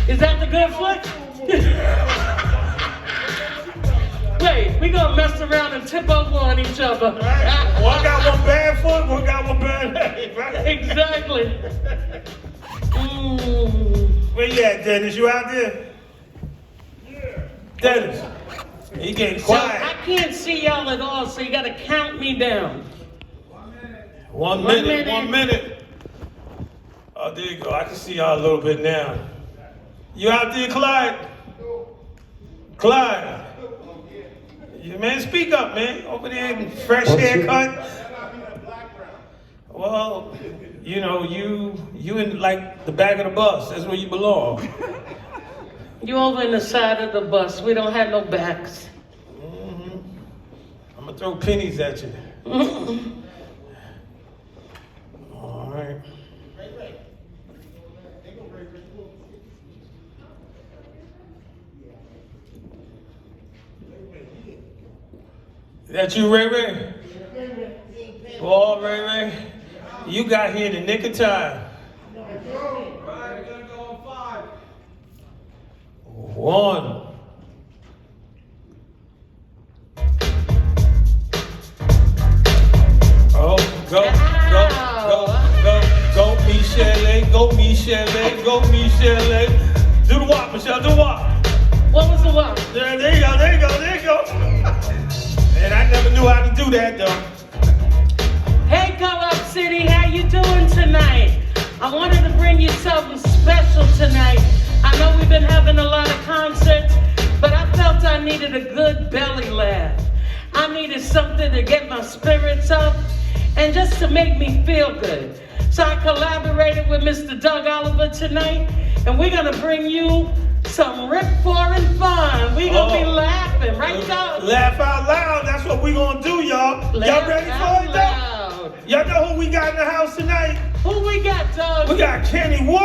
Is that the good foot? Wait, we gonna mess around and tip over on each other. Right. One got one bad foot, one got one bad leg, right? Exactly. Where you at, Dennis? You out there? Yeah. Dennis, he getting So quiet. I can't see y'all at all, so you gotta count me down. 1 minute, 1 minute. Oh, there you go. I can see y'all a little bit now. You out there, Clyde? Clyde. Yeah, man, speak up, man. Over there, fresh haircut. Well, you know, you in like the back of the bus. That's where you belong. You over in the side of the bus. We don't have no backs. I'm gonna throw pennies at you. All right. Is that you, Ray Ray? Oh, Ray Ray, you got here in the nick of time. One. Oh, go, Michelle, go, Michelle. Do the walk, Michelle, do the walk. What was the one? There you go. And I never knew how to do that, though. Hey, Co-op City, how you doing tonight? I wanted to bring you something special tonight. I know we've been having a lot of concerts, but I felt I needed a good belly laugh. I needed something to get my spirits up and just to make me feel good. So I collaborated with Mr. Doug Oliver tonight, and we're gonna bring you some Rip Foreign fun. We gonna be laughing, right, Doug? Laugh out loud. That's what we gonna do, y'all. Y'all ready for it, though? Y'all know who we got in the house tonight? Who we got, Doug? We got Kenny Wu.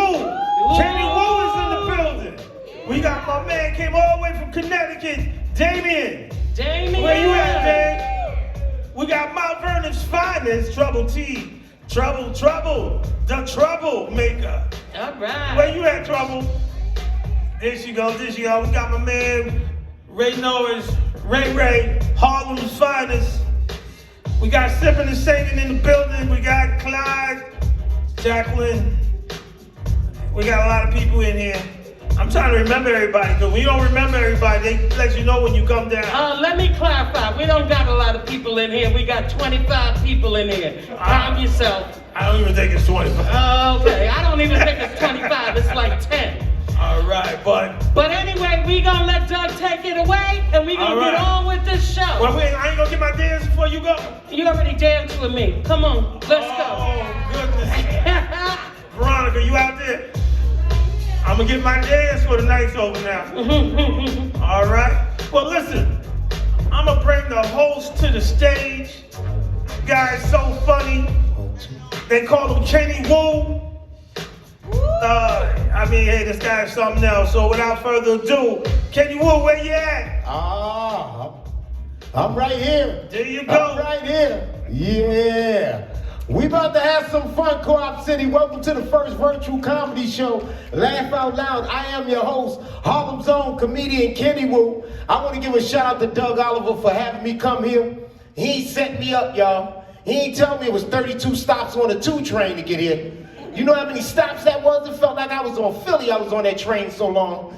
Kenny Wu is in the building. We got my man came all the way from Connecticut, Damien. Where you at, man? We got Mount Vernon's finest, Trouble T. Trouble, the troublemaker. All right. Where you at, Trouble? There she go. We got my man, Ray Norris, Ray, Harlem's finest. We got Sipping and Singing in the building. We got Clyde, Jacqueline. We got a lot of people in here. I'm trying to remember everybody, because when you don't remember everybody, they let you know when you come down. Let me clarify. We don't got a lot of people in here. We got 25 people in here. Calm yourself. I don't even think it's 25. Okay, I don't even think it's 25. It's like 10. All right, But anyway, we gonna let Doug take it away, and we gonna get on with this show. Well, wait, I ain't gonna get my dance before you go. You already danced with me. Come on, let's go. Oh, goodness. Veronica, you out there? I'm gonna get my dance for the night's over now. All right. Well, listen, I'm gonna bring the host to the stage. Guy's so funny. They call him Kenny Wu. Hey, this guy's something else. So without further ado, Kenny Wu, where you at? I'm right here. There you go. I'm right here. Yeah. We about to have some fun, Co-op City. Welcome to the first virtual comedy show, Laugh Out Loud. I am your host, Harlem's own comedian Kenny Wu. I want to give a shout out to Doug Oliver for having me come here. He set me up, y'all. He ain't tell me it was 32 stops on a 2 train to get here. You know how many stops that was? It felt like I was on Philly. I was on that train so long.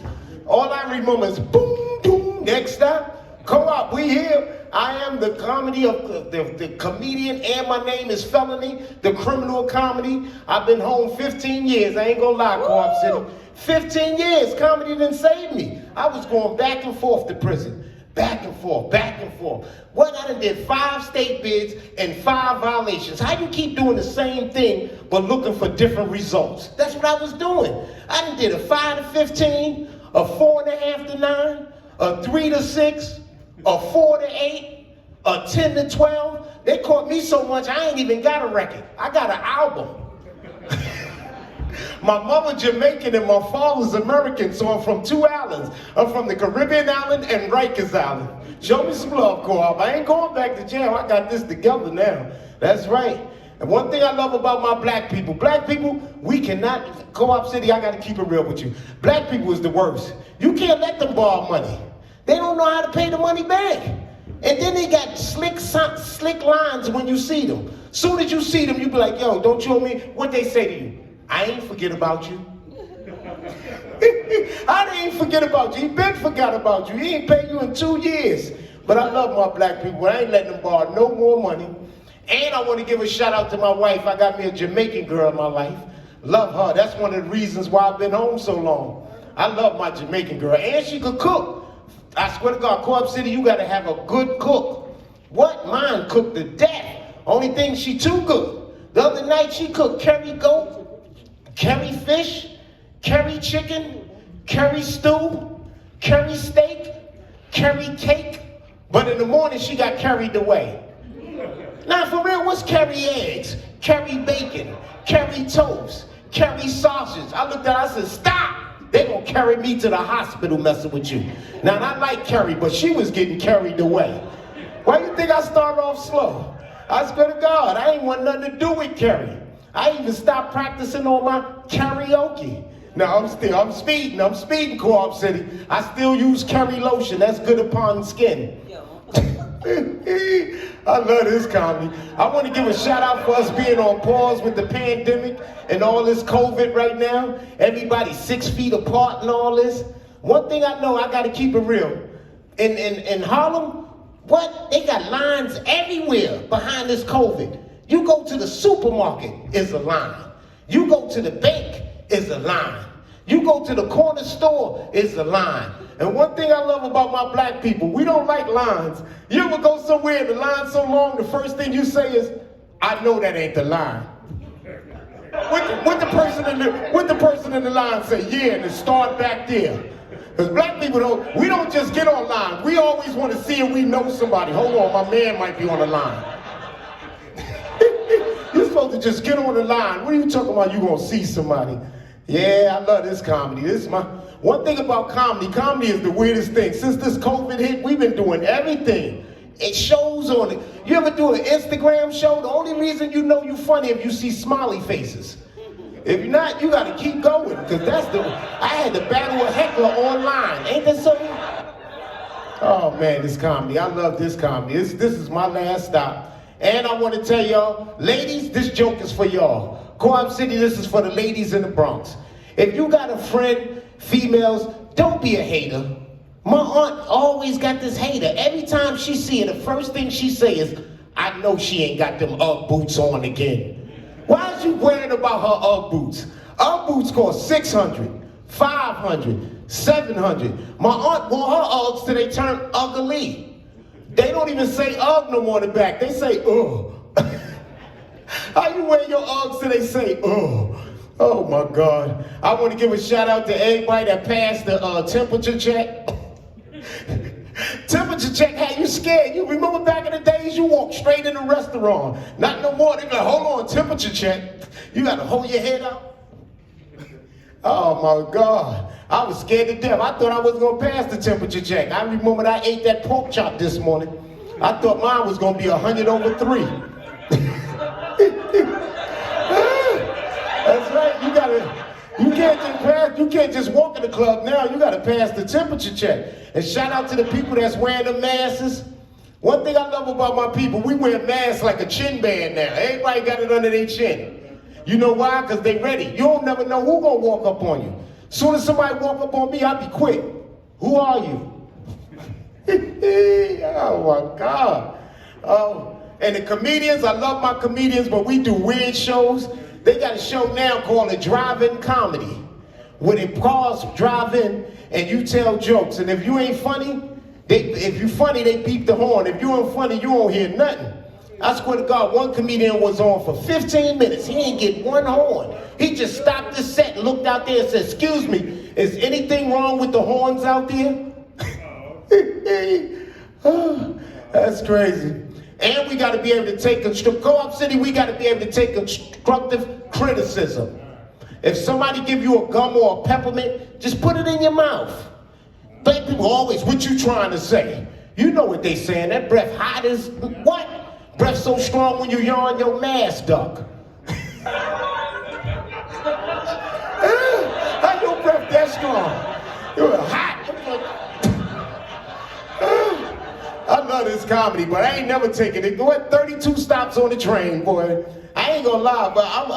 All I remember is boom, boom, next stop. Co-op, we here. I am the comedy of the comedian, and my name is Felony, the criminal comedy. I've been home 15 years. I ain't gonna lie, Co-op City. 15 years, comedy didn't save me. I was going back and forth to prison. Back and forth. What, I done did 5 state bids and 5 violations. How you keep doing the same thing but looking for different results? That's what I was doing. I done did a 5 to 15, a 4.5 to 9, a 3 to 6, a 4 to 8, a 10 to 12. They caught me so much I ain't even got a record. I got an album. My mother Jamaican and my father's American, so I'm from 2 islands. I'm from the Caribbean island and Rikers Island. Show me some love, Co-op. I ain't going back to jail. I got this together now. That's right. And one thing I love about my black people, We cannot, Co-op City, I gotta keep it real with you. Black people is the worst. You can't let them borrow money. They don't know how to pay the money back. And then they got slick lines when you see them. Soon as you see them, you be like, yo, don't you owe me? What they say to you? I ain't forget about you. I didn't forget about you. He been forgot about you. He ain't paid you in 2 years. But I love my black people. I ain't letting them borrow no more money. And I want to give a shout out to my wife. I got me a Jamaican girl in my life. Love her. That's one of the reasons why I've been home so long. I love my Jamaican girl. And she could cook. I swear to God, Co-op City, you got to have a good cook. What? Mine cooked to death. Only thing, she too good. The other night, she cooked curry goat, curry fish, curry chicken, curry stew, curry steak, curry cake. But in the morning, she got carried away. Now, for real, what's curry eggs, curry bacon, curry toast, curry sausage? I looked at her, I said, stop. They gonna carry me to the hospital messing with you. Now, I like Carrie, but she was getting carried away. Why you think I started off slow? I swear to God, I ain't want nothing to do with Carrie. I even stopped practicing on my karaoke. Now, I'm speeding, Co-op City. I still use Carrie lotion, that's good upon skin. I love this comedy. I want to give a shout out for us being on pause with the pandemic and all this COVID right now. Everybody 6 feet apart and all this. One thing I know, I got to keep it real. In Harlem, what? They got lines everywhere behind this COVID. You go to the supermarket, is a line. You go to the bank, is a line. You go to the corner store, is a line. And one thing I love about my black people, we don't like lines. You ever go somewhere and the line's so long, the first thing you say is, I know that ain't the line. What the person in the line say? Yeah, and it start back there. Because black people we don't just get on line. We always want to see if we know somebody. Hold on, my man might be on the line. You're supposed to just get on the line. What are you talking about? You gonna see somebody? Yeah, I love this comedy. This is my one thing about comedy. Comedy is the weirdest thing. Since this COVID hit, we've been doing everything. It shows on it. You ever do an Instagram show? The only reason you know you're funny if you see smiley faces. If you're not, you gotta keep going, because I had to battle a heckler online. Ain't that something? Oh man, this comedy. I love this comedy. This is my last stop. And I want to tell y'all, ladies, this joke is for y'all. Co-op City, this is for the ladies in the Bronx. If you got a friend, females, don't be a hater. My aunt always got this hater. Every time she see her, the first thing she say is, I know she ain't got them Ugg boots on again. Why is she worrying about her Ugg boots? Ugg boots cost $600, $500, $700. My aunt wore her Uggs till they turned ugly. They don't even say Ugg no more in the back. They say, ugh. How you wear your Uggs till they say, ugh? Oh my God. I want to give a shout out to everybody that passed the temperature check. Temperature check had you scared. You remember back in the days, you walked straight in a restaurant. Not no more. They be like, hold on, temperature check. You got to hold your head up. Oh my God. I was scared to death. I thought I wasn't going to pass the temperature check. I remembered I ate that pork chop this morning. I thought mine was going to be 100 over 3. That's right. You can't just walk in the club now. You got to pass the temperature check. And shout out to the people that's wearing the masks. One thing I love about my people, we wear masks like a chin band now. Everybody got it under their chin. You know why? Because they ready. You don't never know who gonna walk up on you. Soon as somebody walk up on me, I'll be quick. Who are you? Oh my God. And the comedians, I love my comedians, but we do weird shows. They got a show now called a drive-in comedy, where they cars drive in and you tell jokes. And if you ain't funny, if you funny, they beep the horn. If you ain't funny, you don't hear nothing. I swear to God, one comedian was on for 15 minutes. He ain't get one horn. He just stopped the set and looked out there and said, excuse me, is anything wrong with the horns out there? Oh, that's crazy. And we got to be able to take Co-op City, we got to be able to take constructive criticism. If somebody give you a gum or a peppermint, just put it in your mouth. Black people always, what you trying to say? You know what they saying, that breath hot as what? Breath so strong when you yawn, your mask duck. strong. It was hot. I love this comedy, but I ain't never taken it. Go at 32 stops on the train, boy. I ain't gonna lie, but I'm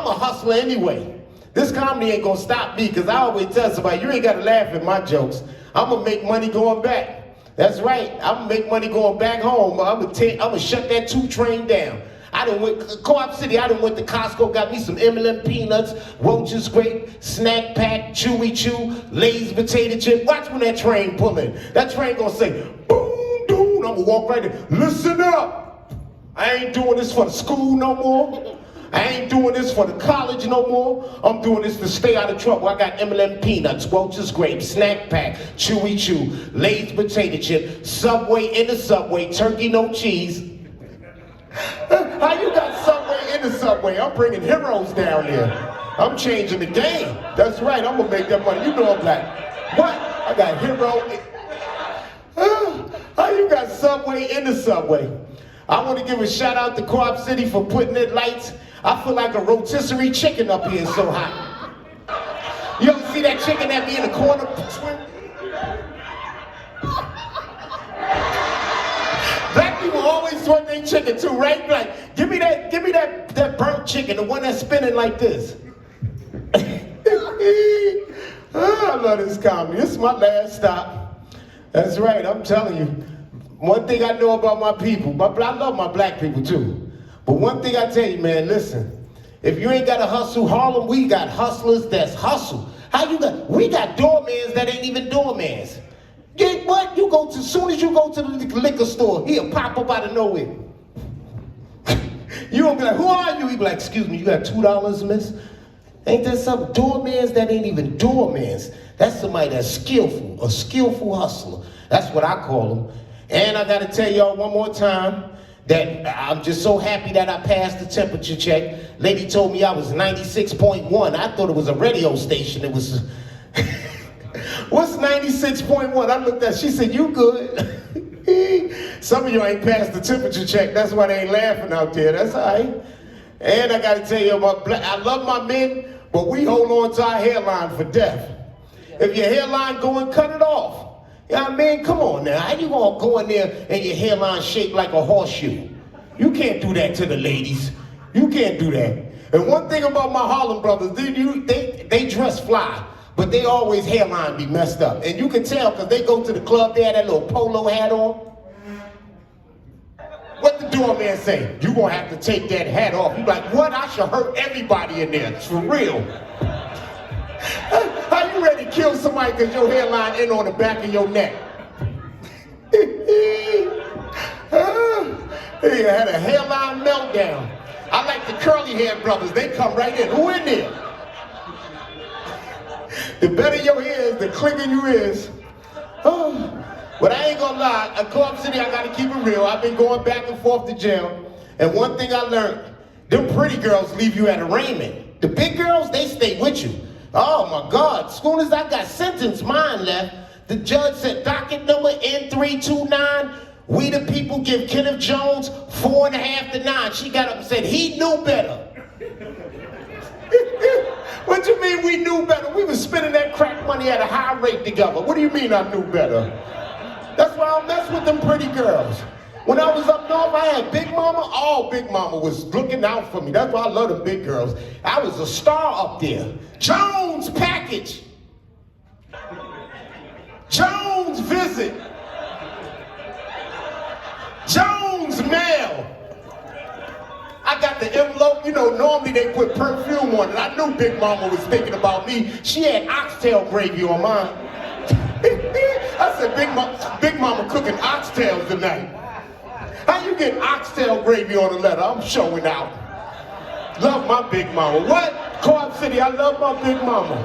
a hustler anyway. This comedy ain't gonna stop me, because I always tell somebody, you ain't gotta laugh at my jokes. I'm gonna make money going back. That's right, I'm gonna make money going back home. I'm gonna shut that 2 train down. I done went, Co-op City, I done went to Costco, got me some M&M peanuts, Roaches Grape, Snack Pack, Chewy Chew, Lay's potato chip. Watch when that train pull in. That train gonna say, boom, boom. I'm gonna walk right there. Listen up. I ain't doing this for the school no more. I ain't doing this for the college no more. I'm doing this to stay out of trouble. I got M&M peanuts, Roaches Grape, Snack Pack, Chewy Chew, Lay's potato chip, Subway in the Subway, turkey no cheese. How you got Subway in the Subway? I'm bringing heroes down there. I'm changing the game. That's right, I'm gonna make that money. You know I'm black. What? I got hero. How you got Subway in the Subway? I want to give a shout out to Co-op City for putting in lights. I feel like a rotisserie chicken up here, it's so hot. You ever see that chicken that be in the corner? Black people always want their chicken too, right? Like, give me that burnt chicken, the one that's spinning like this. I love this comedy. This is my last stop. That's right, I'm telling you. One thing I know about my people, I love my black people too. But one thing I tell you, man, listen. If you ain't got to hustle Harlem, we got hustlers that's hustle. We got doormans that ain't even doormans. Get what? As soon as you go to the liquor store, he'll pop up out of nowhere. You gonna be like, who are you? He be like, excuse me, you got $2, miss? Ain't that something? Doormans that ain't even doormans. That's somebody that's skillful, a skillful hustler. That's what I call them. And I gotta tell y'all one more time that I'm just so happy that I passed the temperature check. Lady told me I was 96.1. I thought it was a radio station. It was, what's 96.1? I looked at, she said, you good. Some of you ain't passed the temperature check. That's why they ain't laughing out there. That's all right. And I gotta tell you, I love my men, but we hold on to our hairline for death. If your hairline going, cut it off. You know what I mean? Come on now. How you gonna go in there and your hairline shaped like a horseshoe? You can't do that to the ladies. You can't do that. And one thing about my Harlem brothers, they dress fly, but they always hairline be messed up. And you can tell because they go to the club, they had that little polo hat on. What the doorman say? You gonna have to take that hat off. You like, what? I should hurt everybody in there. It's for real. How you ready to kill somebody because your hairline in on the back of your neck? He had a hairline meltdown. I like the curly hair brothers. They come right in. Who in there? The better your hair is, the cleaner you is. Oh. But I ain't gonna lie, at Co-op City, I gotta keep it real. I've been going back and forth to jail. And one thing I learned, them pretty girls leave you at arraignment. The big girls, they stay with you. Oh my God, as soon as I got sentenced, mine left, the judge said, docket number N329, we the people give Kenneth Jones 4.5 to 9. She got up and said, he knew better. What you mean we knew better? We was spending that crack money at a high rate together. What do you mean I knew better? That's why I don't mess with them pretty girls. When I was up north, I had Big Mama. Oh, Big Mama was looking out for me. That's why I love them big girls. I was a star up there. Jones package. Jones visit. Jones mail. I got the envelope. You know, normally they put perfume on it. I knew Big Mama was thinking about me. She had oxtail gravy on mine. I said, Big Mama cooking oxtails tonight. How you get oxtail gravy on a letter? I'm showing out. Love my Big Mama. What? Co-op City, I love my Big Mama.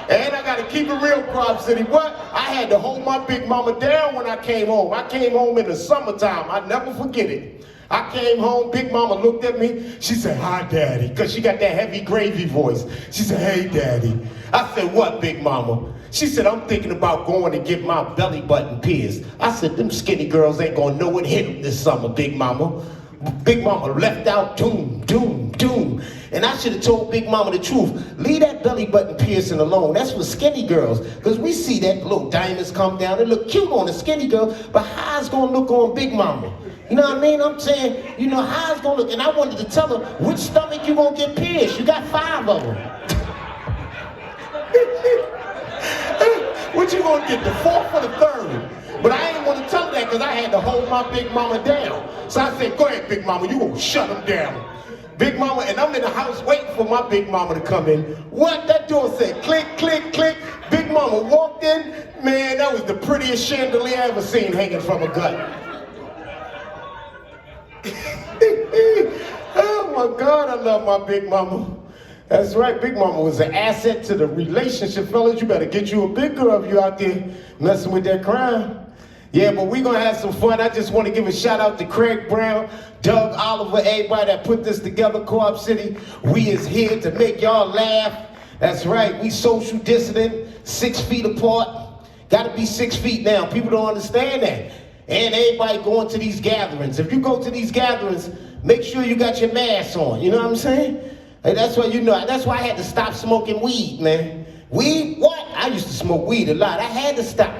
And I gotta keep it real, Co-op City. What? I had to hold my Big Mama down when I came home. I came home in the summertime. I never forget it. I came home, Big Mama looked at me. She said, hi, Daddy, because she got that heavy gravy voice. She said, hey, Daddy. I said, what, Big Mama? She said, I'm thinking about going to get my belly button pierced. I said, them skinny girls ain't gonna know what hit them this summer, Big Mama. Big Mama left out, doom, doom, doom. And I should have told Big Mama the truth. Leave that belly button piercing alone. That's for skinny girls. Because we see that little diamonds come down. They look cute on a skinny girl, but how it's going to look on Big Mama? You know what I mean? I'm saying, you know, how it's going to look. And I wanted to tell her, which stomach you going to get pierced? You got 5 of them. What you going to get, the 4th or the 3rd? But I ain't want to tell her that because I had to hold my Big Mama down. So I said, go ahead, Big Mama, you gonna shut him down. Big Mama, and I'm in the house waiting for my Big Mama to come in. What? That door said click, click, click. Big Mama walked in. Man, that was the prettiest chandelier I ever seen hanging from a gut. Oh my God, I love my Big Mama. That's right, Big Mama was an asset to the relationship. Fellas, you better get you a big girl if you out there messing with that crime. Yeah, but we're going to have some fun. I just want to give a shout out to Craig Brown, Doug Oliver, everybody that put this together, Co-op City. We is here to make y'all laugh. That's right, we social dissident, 6 feet apart. Got to be 6 feet now. People don't understand that. And everybody going to these gatherings. If you go to these gatherings, make sure you got your mask on. You know what I'm saying? Hey, that's why, you know, that's why I had to stop smoking weed, man. Weed? What? I used to smoke weed a lot. I had to stop.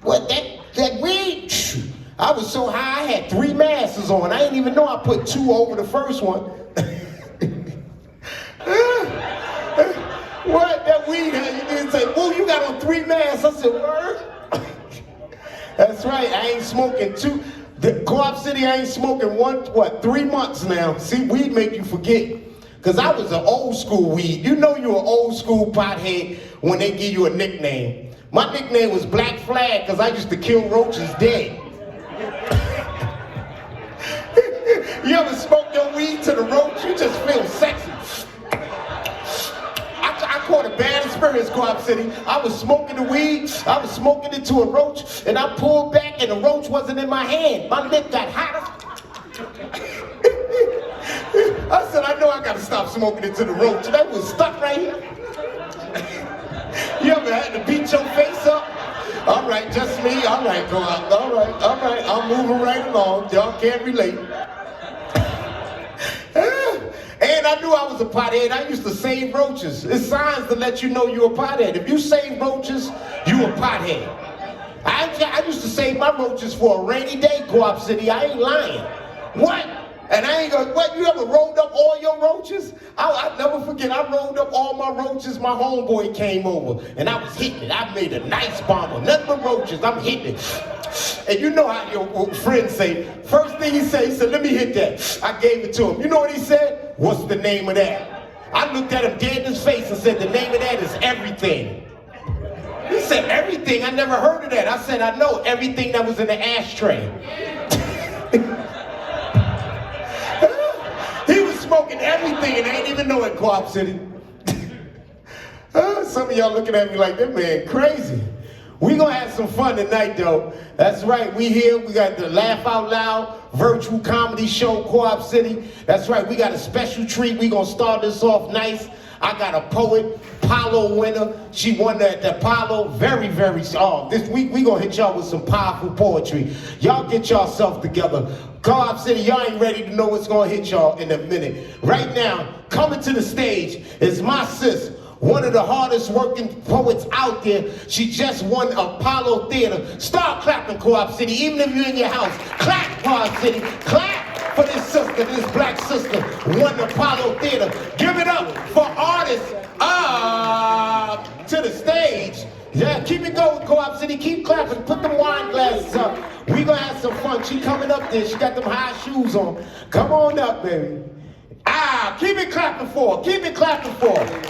What, that weed? I was so high, I had 3 masks on. I didn't even know I put 2 over the first one. What, that weed? You didn't say, whoa, you got on 3 masks. I said, word? That's right, I ain't smoking 2. The Co-op City, I ain't smoking 3 months now. See, weed make you forget. Because I was an old school weed. You know you're an old school pothead when they give you a nickname. My nickname was Black Flag because I used to kill roaches dead. You ever smoke your weed to the roach? You just feel sexy. I caught a bad experience, Co-op City. I was smoking the weed, I was smoking it to a roach, and I pulled back and the roach wasn't in my hand. My lip got hotter. I said, I know I gotta stop smoking it to the roach. That was stuck right here. You ever had to beat your face up? All right, just me. All right, go out. All right. I'm moving right along. Y'all can't relate. And I knew I was a pothead. I used to save roaches. It's signs to let you know you're a pothead. If you save roaches, you a pothead. I used to save my roaches for a rainy day, Co-op City. I ain't lying. What? And I ain't gonna, what, you ever rolled up all your roaches? I'll never forget, I rolled up all my roaches, my homeboy came over, and I was hitting it. I made a nice bomber, nothing but roaches, I'm hitting it. And you know how your friends say, first thing he said, let me hit that. I gave it to him. You know what he said? What's the name of that? I looked at him dead in his face and said, the name of that is everything. He said, everything? I never heard of that. I said, I know, everything that was in the ashtray. Smoking everything and I ain't even know it, Co-op City. Some of y'all looking at me like, that man crazy. We gonna have some fun tonight though. That's right, we here, we got the Laugh Out Loud virtual comedy show, Co-op City. That's right, we got a special treat. We gonna start this off nice. I got a poet, Apollo winner. She won the Apollo, this week we gonna hit y'all with some powerful poetry. Y'all get yourself together. Co-op City, y'all ain't ready to know what's gonna hit y'all in a minute. Right now, coming to the stage is my sis, one of the hardest working poets out there. She just won Apollo Theater. Start clapping, Co-op City, even if you're in your house. Clap, Co-op City, clap for this sister, this black sister, won Apollo Theater. Give it up for artists to the stage. Yeah, keep it going, Co-op City, keep clapping, put them wine glasses up. We gonna have some fun. She coming up there, she got them high shoes on. Come on up, baby. Keep it clapping for her, keep it clapping for her.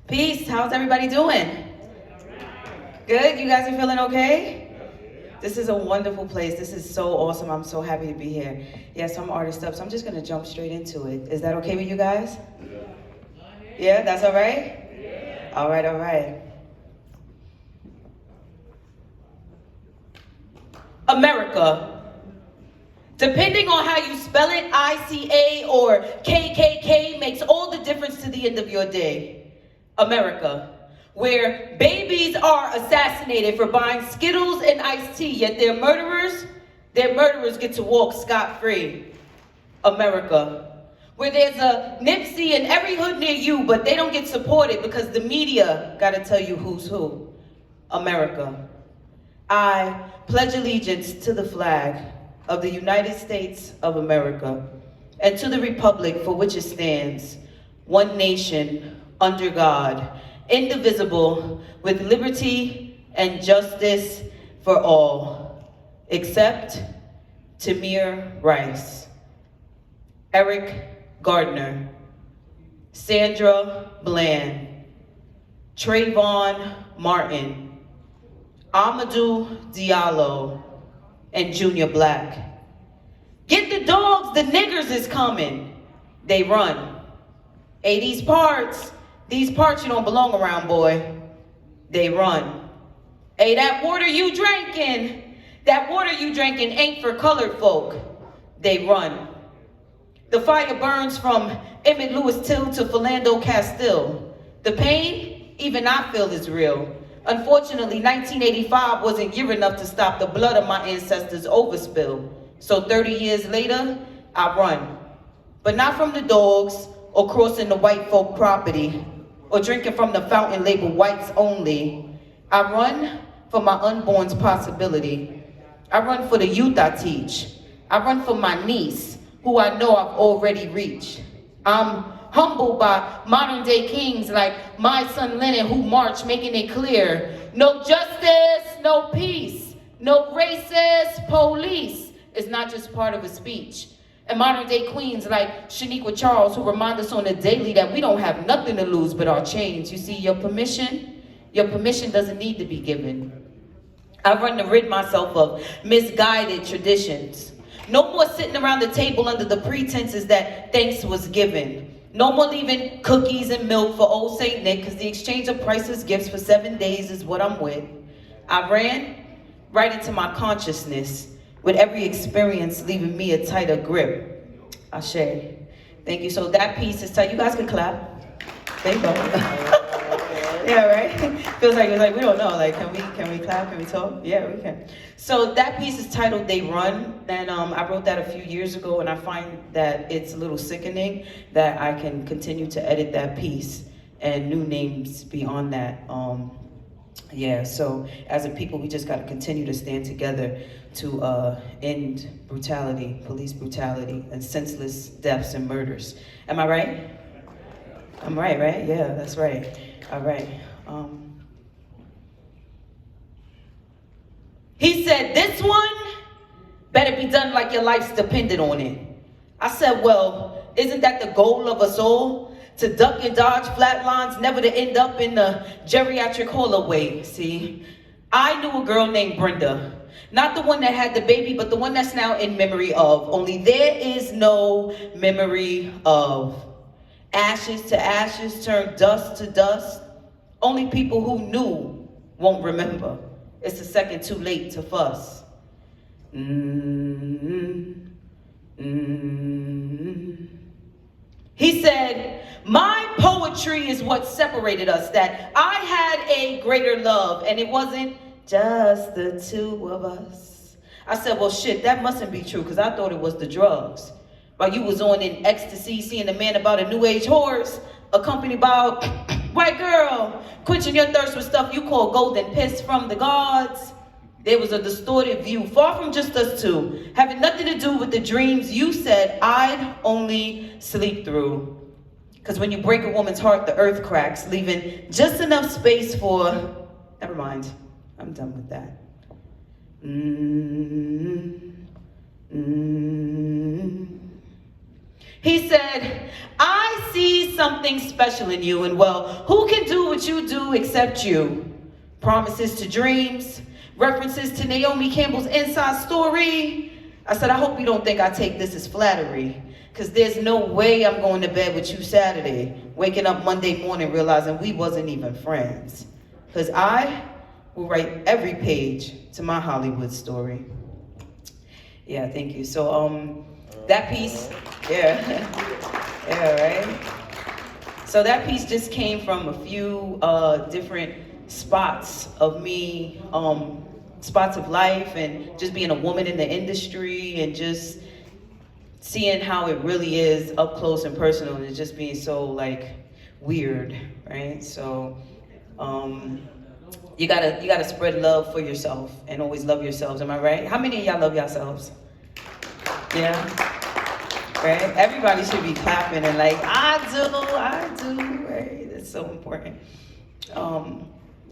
Peace, how's everybody doing? Good, you guys are feeling okay? This is a wonderful place. This is so awesome. I'm so happy to be here. Yes, I'm Artist Up, so I'm just gonna jump straight into it. Is that okay with you guys? Yeah, that's all right? All right. America. Depending on how you spell it, ICA or KKK makes all the difference to the end of your day. America. where babies are assassinated for buying Skittles and iced tea, yet their murderers get to walk scot-free. America. Where there's a Nipsey in every hood near you, but they don't get supported because the media gotta tell you who's who. America. I pledge allegiance to the flag of the United States of America and to the republic for which it stands, one nation, under God, indivisible, with liberty and justice for all, except Tamir Rice, Eric Gardner, Sandra Bland, Trayvon Martin, Amadou Diallo, and Junior Black. Get the dogs, the niggers is coming. They run. Hey, these parts you don't belong around, boy. They run. Hey, that water you drinking ain't for colored folk. They run. The fire burns from Emmett Lewis Till to Philando Castile. The pain, even I feel, is real. Unfortunately, 1985 wasn't year enough to stop the blood of my ancestors' overspill. So 30 years later, I run. But not from the dogs, or crossing the white folk property, or drinking from the fountain labeled whites only. I run for my unborn's possibility. I run for the youth I teach. I run for my niece, who I know I've already reached. I'm humbled by modern day kings like my son Lennon, who march making it clear, no justice, no peace, no racist police. It's not just part of a speech. And modern day queens like Shaniqua Charles, who remind us on a daily that we don't have nothing to lose but our chains. You see, your permission doesn't need to be given. I run to rid myself of misguided traditions. No more sitting around the table under the pretenses that thanks was given. No more leaving cookies and milk for old Saint Nick, because the exchange of priceless gifts for 7 days is what I'm with. I ran right into my consciousness, with every experience leaving me a tighter grip. Ashe. Thank you. So that piece is tight. You guys can clap. There you go. Yeah, right? Feels like we don't know. Like, can we clap? Can we talk? Yeah, we can. So that piece is titled They Run, and I wrote that a few years ago, and I find that it's a little sickening that I can continue to edit that piece and new names beyond that. Yeah, so as a people, we just got to continue to stand together to end brutality, police brutality, and senseless deaths and murders. Am I right? I'm right? Yeah, that's right. All right. He said, this one better be done like your life's dependent on it. I said, well, isn't that the goal of us all? To duck and dodge flat lines, never to end up in the geriatric hallway, see? I knew a girl named Brenda. Not the one that had the baby, but the one that's now in memory of. Only there is no memory of. Ashes to ashes, turn dust to dust. Only people who knew won't remember. It's a second too late to fuss. He said, my poetry is what separated us, that I had a greater love, and it wasn't just the two of us. I said, well, shit, that mustn't be true, because I thought it was the drugs. While you was on in ecstasy, seeing a man about a new age horse, accompanied by a white girl, quenching your thirst with stuff you call golden piss from the gods. There was a distorted view, far from just us two, having nothing to do with the dreams you said I'd only sleep through. Because when you break a woman's heart, the earth cracks, leaving just enough space for, never mind, I'm done with that. He said, I see something special in you, and well, who can do what you do except you? Promises to dreams, references to Naomi Campbell's Inside Story. I said, I hope you don't think I take this as flattery, because there's no way I'm going to bed with you Saturday, waking up Monday morning realizing we wasn't even friends. Because I will write every page to my Hollywood story. Yeah, thank you. So, that piece, yeah, yeah, right? So that piece just came from a few different spots of me, spots of life, and just being a woman in the industry, and just seeing how it really is up close and personal, and just being so like weird, right? So you gotta spread love for yourself and always love yourselves. Am I right? How many of y'all love yourselves? Yeah. Right? Everybody should be clapping and like, I do, right? It's so important.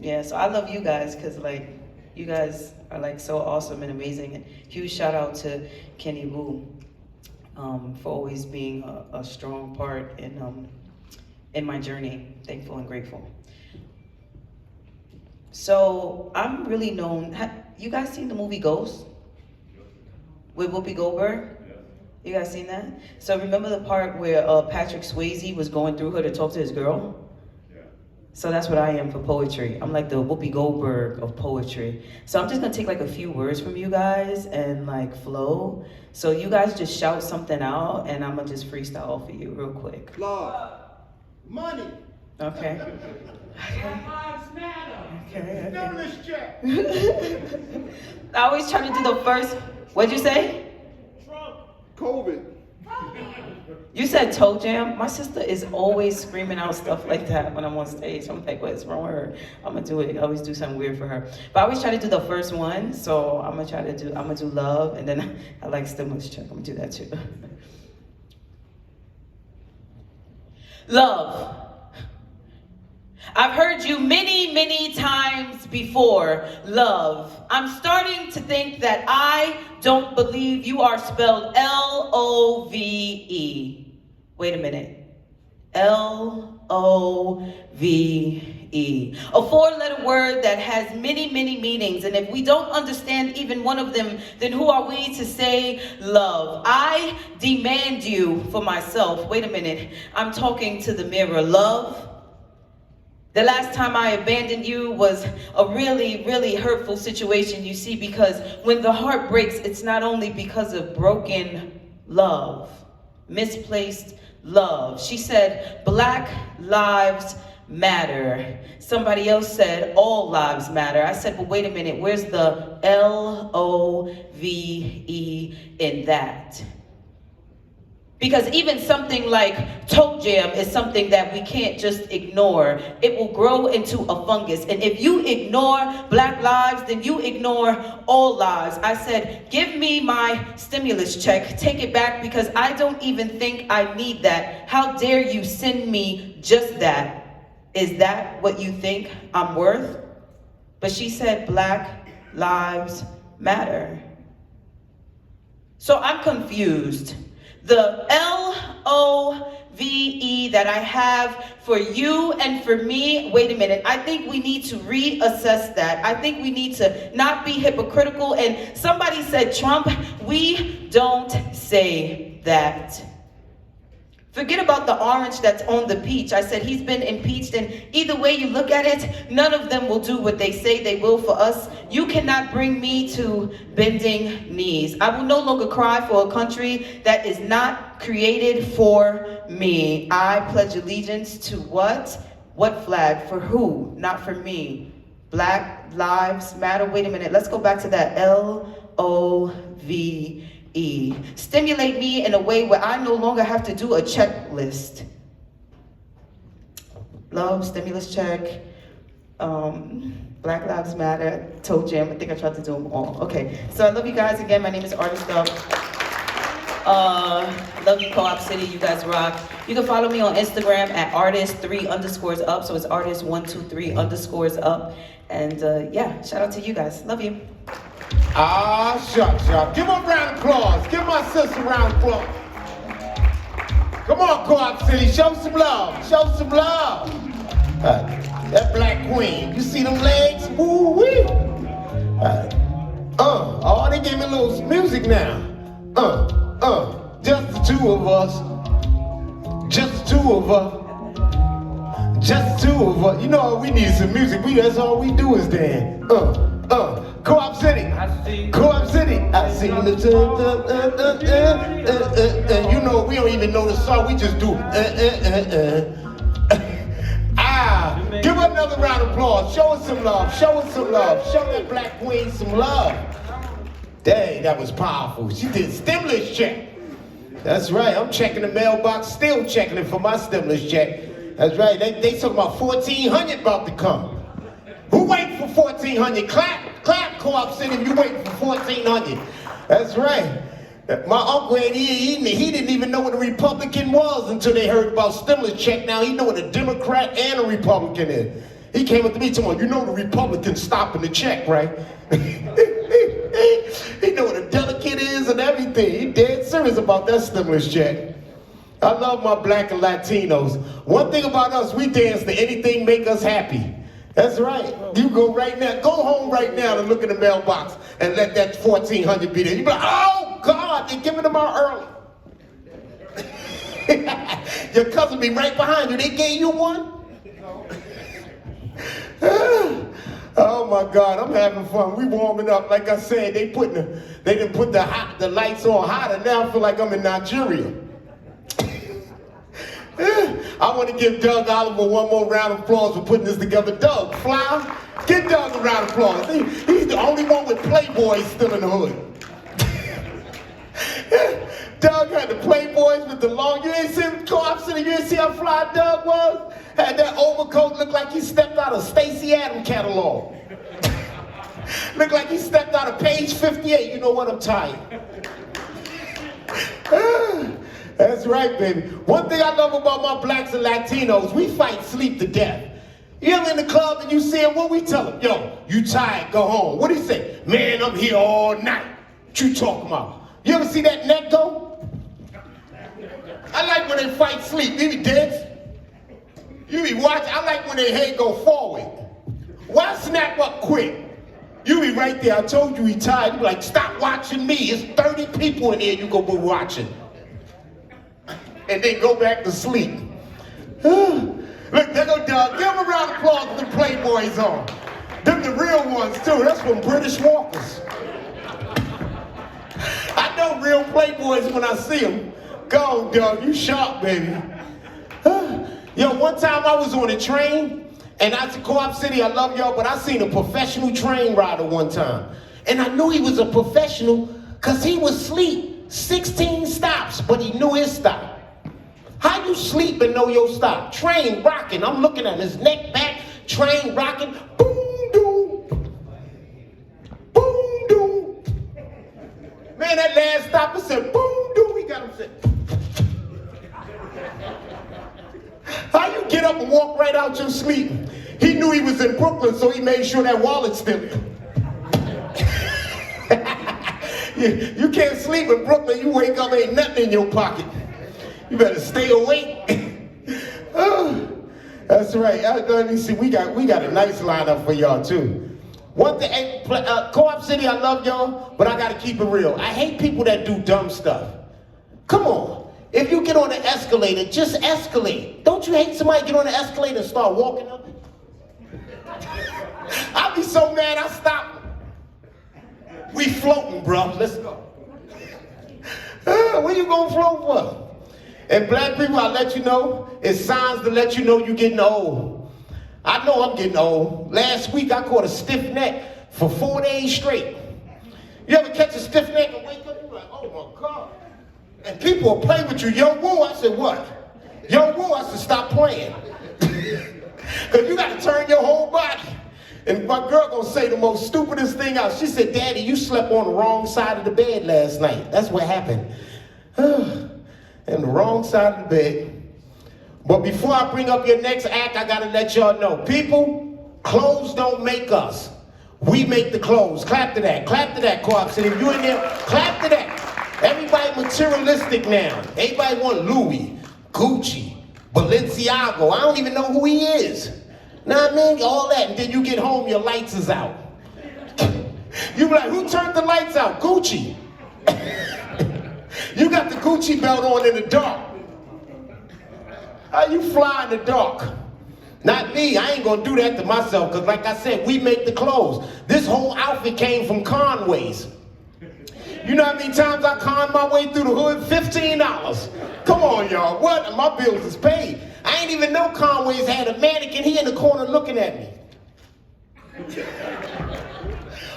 Yeah, so I love you guys because like, you guys are like so awesome and amazing. And huge shout out to Kenny Wu for always being a strong part in my journey. Thankful and grateful. So I'm really known, you guys seen the movie Ghost? With Whoopi Goldberg? You guys seen that? So remember the part where Patrick Swayze was going through her to talk to his girl? Yeah. So that's what I am for poetry. I'm like the Whoopi Goldberg of poetry. So I'm just gonna take like a few words from you guys and like flow. So you guys just shout something out and I'm gonna just freestyle for you real quick. Love. Money. Okay. Lives matter. Okay. Stimulus check. I always try to do the first, what'd you say? COVID. You said toe jam? My sister is always screaming out stuff like that when I'm on stage. I'm like, what's wrong with her? I'm gonna do it. I always do something weird for her. But I always try to do the first one. So I'm gonna do love, and then I like stimulus check. I'm gonna do that too. Love. I've heard you many, many times before, love. I'm starting to think that I don't believe you are spelled L-O-V-E. Wait a minute. L-O-V-E. A four-letter word that has many, many meanings. And if we don't understand even one of them, then who are we to say love? I demand you for myself. Wait a minute. I'm talking to the mirror. Love. The last time I abandoned you was a really, really hurtful situation, you see, because when the heart breaks, it's not only because of broken love, misplaced love. She said, Black lives matter. Somebody else said, all lives matter. I said, well, wait a minute, where's the L-O-V-E in that? Because even something like toe jam is something that we can't just ignore. It will grow into a fungus. And if you ignore Black lives, then you ignore all lives. I said, give me my stimulus check. Take it back because I don't even think I need that. How dare you send me just that? Is that what you think I'm worth? But she said, Black lives matter. So I'm confused. The L-O-V-E that I have for you and for me, wait a minute, I think we need to reassess that. I think we need to not be hypocritical. And somebody said, Trump, we don't say that. Forget about the orange that's on the peach. I said he's been impeached, and either way you look at it, none of them will do what they say they will for us. You cannot bring me to bending knees. I will no longer cry for a country that is not created for me. I pledge allegiance to what? What flag? For who? Not for me. Black lives matter. Wait a minute. Let's go back to that L-O-V-E. Stimulate me in a way where I no longer have to do a checklist. Love, stimulus check, Black Lives Matter, toe jam. I think I tried to do them all. Okay, so I love you guys again. My name is Artist Up. Love you, Co-op City. You guys rock. You can follow me on Instagram at artist3_up. So it's artist123_up. And yeah, shout out to you guys. Love you. Ah, shucks, y'all. Give them a round of applause. Give my sister a round of applause. Come on, Co-op City. Show some love. Show some love. That Black Queen. You see them legs? Woo-wee. Oh, they gave me a little music now. Just the two of us. Just the two of us. Just the two of us. You know, we need some music. That's all we do is dance. Co-op City. Co-op City. I see the you know, we don't even know the song. We just do another round of applause. Show us some love. Show us some love. Show that black queen some love. Dang, that was powerful. She did stimulus check. That's right. I'm checking the mailbox, still checking it for my stimulus check. That's right. They talking about 1,400 about to come. Who waiting for 1,400? Clap, Co-op City if you waiting for 1,400. That's right. My uncle, he didn't even know what a Republican was until they heard about stimulus check. Now he know what a Democrat and a Republican is. He came up to me talking, you know the Republicans stopping the check, right? He know what a delegate is and everything. He dead serious about that stimulus check. I love my black and Latinos. One thing about us, we dance to anything make us happy. That's right. You go right now, go home right now and look in the mailbox and let that 1,400 be there. You be like, oh God, they're giving them out early. Your cousin be right behind you. They gave you one? Oh my God, I'm having fun. We warming up. Like I said, they didn't put the lights on hotter. Now I feel like I'm in Nigeria. I want to give Doug Oliver one more round of applause for putting this together. Doug, fly. Give Doug a round of applause. He's the only one with Playboys still in the hood. Doug had the Playboys with the long, you ain't seen Co-op City, you ain't see how fly Doug was? Had that overcoat, looked like he stepped out of Stacey Adams catalog. Looked like he stepped out of page 58. You know what, I'm tired. That's right, baby. One thing I love about my blacks and Latinos, we fight sleep to death. You ever in the club and you see him, what we tell him? Yo, you tired, go home. What do he say? Man, I'm here all night. What you talking about? You ever see that neck go? I like when they fight sleep. You be dead. You be watching. I like when their head go forward. Why snap up quick? You be right there. I told you he tired. You be like, stop watching me. It's 30 people in here you go be watching. And then go back to sleep. Look, there go Doug. Give him a round of applause for the Playboys on. Them the real ones too. That's from British Walkers. I know real Playboys when I see them. Go, Doug. You sharp, baby. Yo, one time I was on a train, and I said, Co-op City, I love y'all, but I seen a professional train rider one time. And I knew he was a professional because he was asleep 16 stops, but he knew his stop. How you sleep and know your stop? Train rocking. I'm looking at his neck back, train rocking. Boom, doom. Boom, doom. Man, that last stop, I said, boom, doom. He got him said. How you get up and walk right out your sleep? He knew he was in Brooklyn, so he made sure that wallet's still in. You can't sleep in Brooklyn. You wake up, ain't nothing in your pocket. You better stay awake. Oh, that's right. Let me see. We got a nice lineup for y'all too. One thing, Co-op City, I love y'all, but I gotta keep it real. I hate people that do dumb stuff. Come on. If you get on the escalator, just escalate. Don't you hate somebody get on the escalator and start walking up it? I'll be so mad I stop. We floating, bro. Let's go. Where you gonna float for? And black people, I let you know, it's signs to let you know you're getting old. I know I'm getting old. Last week I caught a stiff neck for 4 days straight. You ever catch a stiff neck and wake up, you're like, oh my God. And people will play with you. Yo, woo, I said, what? Yo, woo, I said, stop playing. Because you got to turn your whole body. And my girl gonna say the most stupidest thing out. She said, Daddy, you slept on the wrong side of the bed last night. That's what happened. And the wrong side of the bed. But before I bring up your next act, I gotta let y'all know. People, clothes don't make us. We make the clothes. Clap to that. Clap to that, Co-op City. If you in there, clap to that. Everybody materialistic now. Everybody want Louis, Gucci, Balenciaga. I don't even know who he is. Know what I mean? All that. And then you get home, your lights is out. You be like, who turned the lights out? Gucci. You got the Gucci belt on in the dark. How you fly in the dark? Not me. I ain't gonna do that to myself, because like I said, we make the clothes. This whole outfit came from Conway's. You know how many times I conned my way through the hood? $15. Come on, y'all. What? My bills is paid. I ain't even know Conway's had a mannequin. He in the corner looking at me.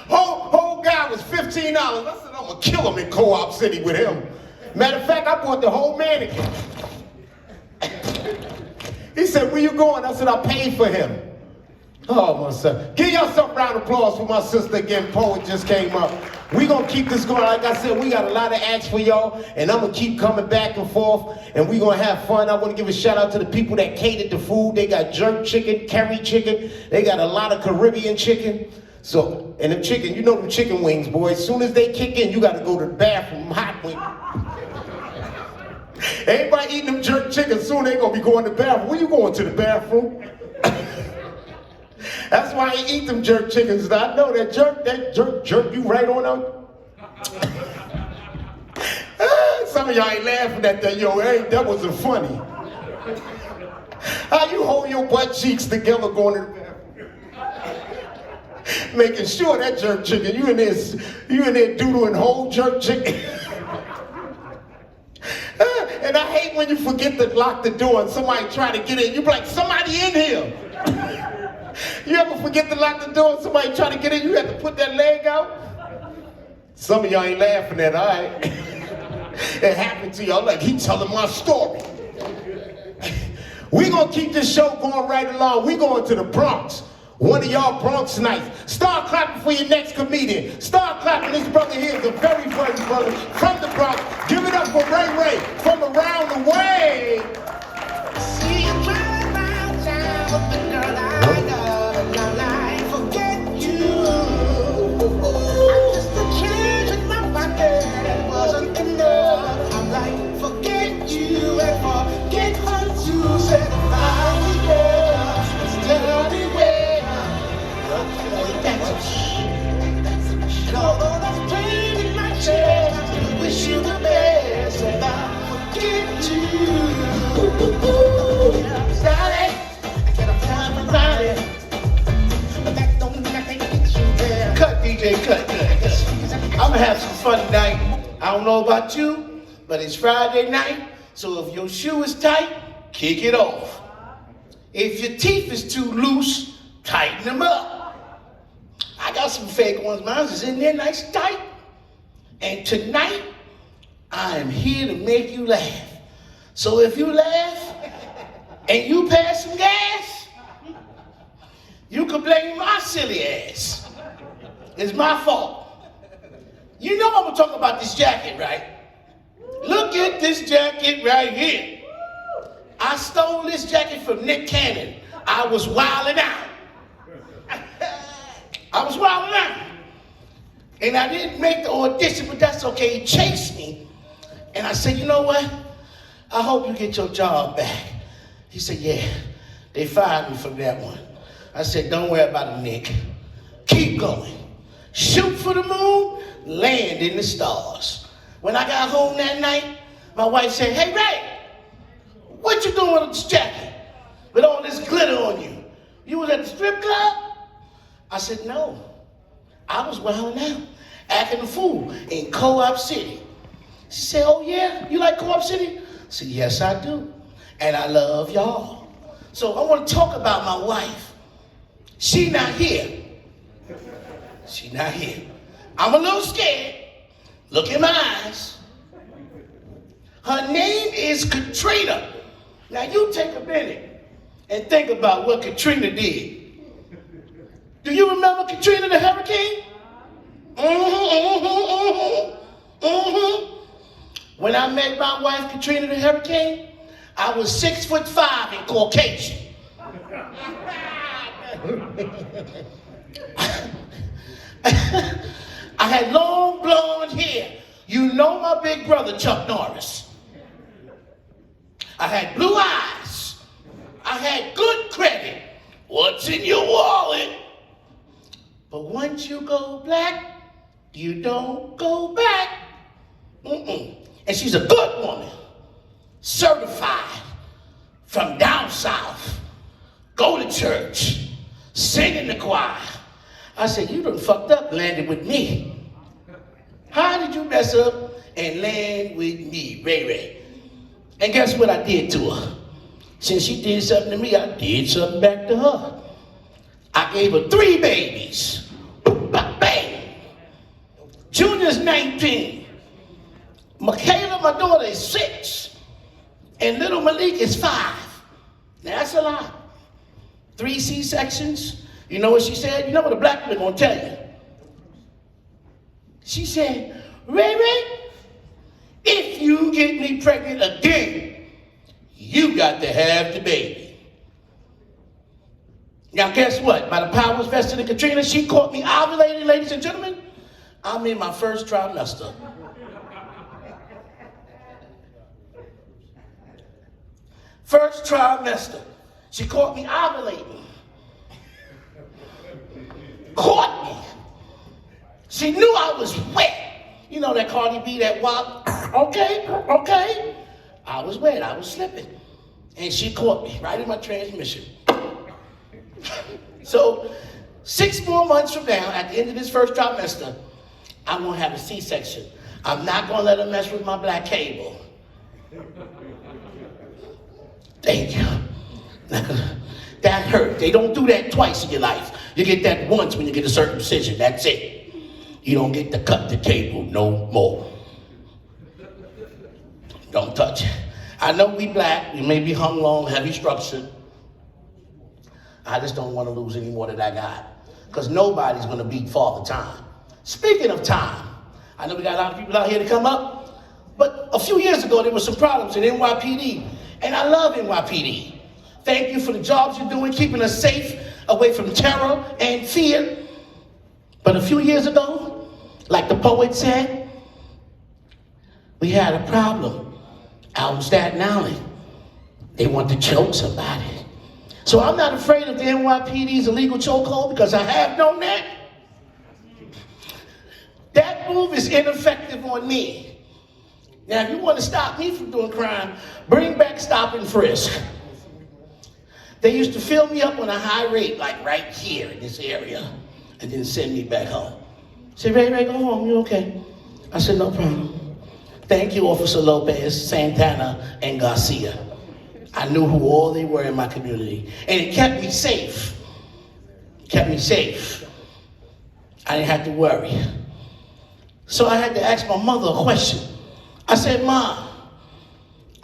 Whole guy was $15. I said, I'm gonna kill him in Co-op City with him. Matter of fact, I bought the whole mannequin. He said, where you going? I said, I paid for him. Oh, my son. Give yourself a round of applause for my sister again. Poet just came up. We gonna keep this going. Like I said, we got a lot of acts for y'all, and I'm gonna keep coming back and forth, and we gonna have fun. I wanna give a shout out to the people that catered the food. They got jerk chicken, curry chicken. They got a lot of Caribbean chicken. So, and them chicken, you know them chicken wings, boys. As soon as they kick in, you gotta go to the bathroom, hot wing. Everybody eating them jerk chicken, soon they gonna be going to the bathroom. Where you going, to the bathroom? That's why I eat them jerk chickens. I know that jerk you right on out. Some of y'all ain't laughing at that, yo. Hey, that wasn't funny. How you hold your butt cheeks together going to the bathroom? Making sure that jerk chicken, you in there doodling whole jerk chicken. And I hate when you forget to lock the door and somebody try to get in. You be like, somebody in here. You ever forget to lock the door and somebody try to get in, you have to put that leg out? Some of y'all ain't laughing at it, all right? It happened to y'all like he telling my story. We gonna keep this show going right along. We going to the Bronx. One of y'all Bronx nights. Start clapping for your next comedian. Start clapping. This brother here is a very funny brother from the Bronx. Give it up for Ray Ray from around the way. See you drive around town with the girl I love, I forget you. I just a change in my pocket wasn't enough. I'm like, forget you and forget her too. Said if I was there, it's dirty way. Although that's pain in my chest, I wish you the best if I forget you. Sorry, I can't have time about it, but that don't mean I can't get you there. Cut, DJ, cut. I'm gonna have some fun tonight. I don't know about you, but it's Friday night, so if your shoe is tight, kick it off. If your teeth is too loose, tighten them up. I got some fake ones, mine is in there nice and tight. And tonight, I am here to make you laugh. So if you laugh and you pass some gas, you can blame my silly ass. It's my fault. You know I'm gonna talk about this jacket, right? Look at this jacket right here. I stole this jacket from Nick Cannon. I was wilding out. I was wilding out. And I didn't make the audition, but that's okay. He chased me. And I said, you know what? I hope you get your job back. He said, yeah, they fired me from that one. I said, don't worry about it, Nick. Keep going. Shoot for the moon, land in the stars. When I got home that night, my wife said, hey, Ray, what you doing with this jacket? With all this glitter on you? You was at the strip club? I said, no. I was wilding out, acting a fool in Co-op City. She said, oh yeah, you like Co-op City? I said, yes, I do. And I love y'all. So I want to talk about my wife. She not here. She not here. I'm a little scared. Look in my eyes. Her name is Katrina. Now you take a minute and think about what Katrina did. Do you remember Katrina the hurricane? When I met my wife, Katrina the hurricane, I was 6'5" and Caucasian. I had long blonde hair. You know my big brother, Chuck Norris. I had blue eyes. I had good credit. What's in your wallet? But once you go black, you don't go back. And she's a good woman, certified, from down south, go to church, sing in the choir. I said, you done fucked up landing with me. How did you mess up and land with me, Ray Ray? And guess what I did to her? Since she did something to me, I did something back to her. I gave her 3 babies. Bang! Junior's 19. Michaela, my daughter, is 6. And little Malik is 5. Now that's a lot. 3 C-sections. You know what she said? You know what a black woman gonna tell you? She said, Ray Ray, if you get me pregnant again, you got to have the baby. Now guess what? By the powers vested in Katrina, she caught me ovulating, ladies and gentlemen. I'm in my first trimester. First trimester. She caught me ovulating. Caught me. She knew I was wet. You know that Cardi B, that WAP. Okay. I was wet, I was slipping. And she caught me right in my transmission. So 6 more months from now, at the end of this first trimester, I'm gonna have a C-section. I'm not gonna let her mess with my black cable. Thank you. That hurt. They don't do that twice in your life. You get that once when you get a circumcision. That's it. You don't get to cut the cable no more. Don't touch it. I know we black. We may be hung long, heavy structured. I just don't want to lose any more that I got. Because nobody's going to beat Father Time. Speaking of time, I know we got a lot of people out here to come up. But a few years ago, there were some problems in NYPD. And I love NYPD. Thank you for the jobs you're doing, keeping us safe, away from terror and fear. But a few years ago, like the poet said, we had a problem out in Staten Island. They want to choke somebody. So I'm not afraid of the NYPD's illegal chokehold because I have known that. That move is ineffective on me. Now, if you want to stop me from doing crime, bring back stop and frisk. They used to fill me up on a high rate, like right here in this area, and then send me back home. Say, Ray, go home, you okay? I said, no problem. Thank you, Officer Lopez, Santana, and Garcia. I knew who all they were in my community, and it kept me safe. Kept me safe. I didn't have to worry. So I had to ask my mother a question. I said, Mom,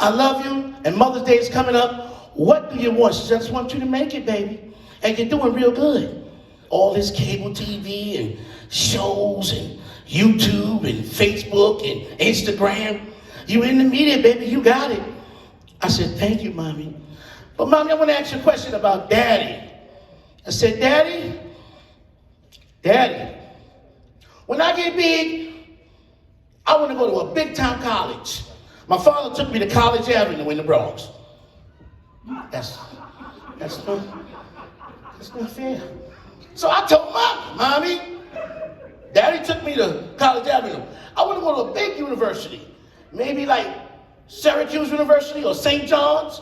I love you, and Mother's Day is coming up. What do you want? She said, I just want you to make it, baby. And you're doing real good. All this cable TV and shows and YouTube and Facebook and Instagram. You in the media, baby, you got it. I said, thank you, Mommy. But Mommy, I want to ask you a question about Daddy. I said, Daddy, when I get big, I want to go to a big time college. My father took me to College Avenue in the Bronx. That's not fair. So I told Mommy, Daddy took me to College Avenue. I want to go to a big university. Maybe like Syracuse University or St. John's.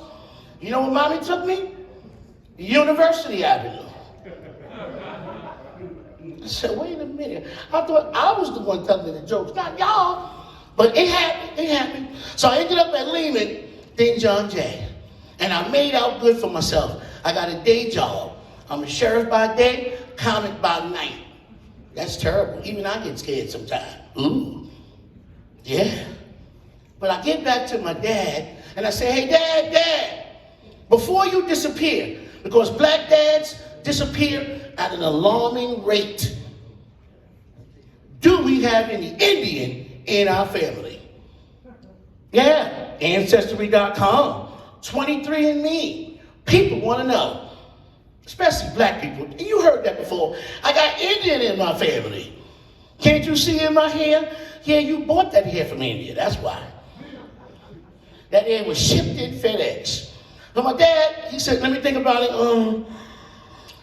You know where Mommy took me? University Avenue. I said, wait a minute. I thought I was the one telling the jokes, not y'all. But it happened. So I ended up at Lehman, then John Jay. And I made out good for myself. I got a day job. I'm a sheriff by day, comic by night. That's terrible. Even I get scared sometimes. Ooh. Yeah. But I get back to my dad, and I say, hey, Dad, before you disappear, because black dads disappear at an alarming rate, do we have any Indian in our family? Yeah, Ancestry.com, 23andMe. People want to know, especially black people. And you heard that before. I got Indian in my family. Can't you see in my hair? Yeah, you bought that hair from India, that's why. That hair was shipped in FedEx. But my dad, he said, let me think about it.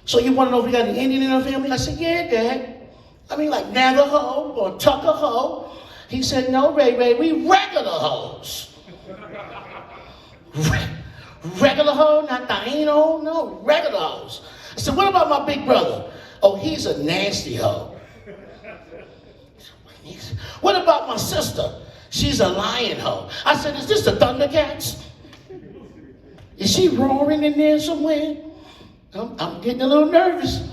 So you want to know if we got an Indian in our family? I said, yeah, Dad. I mean, like Navajo or Tuckahoe. He said, no, Ray, we regular hoes. Regular hoe, not Taino, no, regular hoes. I said, what about my big brother? Oh, he's a nasty hoe. What about my sister? She's a lion hoe. I said, is this the Thundercats? Is she roaring in there somewhere? I'm getting a little nervous.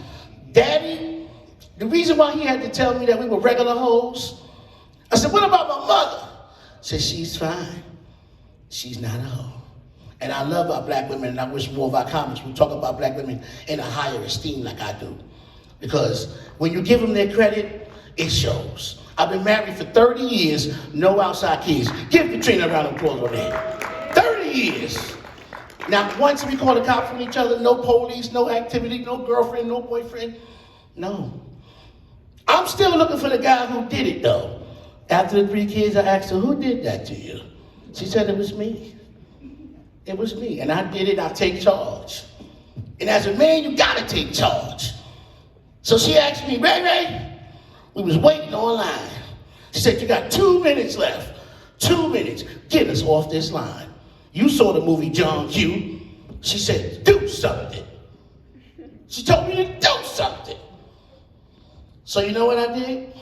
Daddy, the reason why he had to tell me that we were regular hoes, I said, what about my mother? Said, she's fine. She's not a hoe. And I love our black women, and I wish more of our comics would talk about black women in a higher esteem like I do. Because when you give them their credit, it shows. I've been married for 30 years, no outside kids. Give Katrina a round of applause over there. 30 years. Now, once we call the cops on each other, no police, no activity, no girlfriend, no boyfriend. No. I'm still looking for the guy who did it, though. After the 3 kids, I asked her, who did that to you? She said, it was me. It was me. And I did it, I take charge. And as a man, you gotta take charge. So she asked me, Ray Ray, we was waiting online. She said, you got 2 minutes left. 2 minutes. Get us off this line. You saw the movie John Q. She said, do something. She told me to do something. So you know what I did?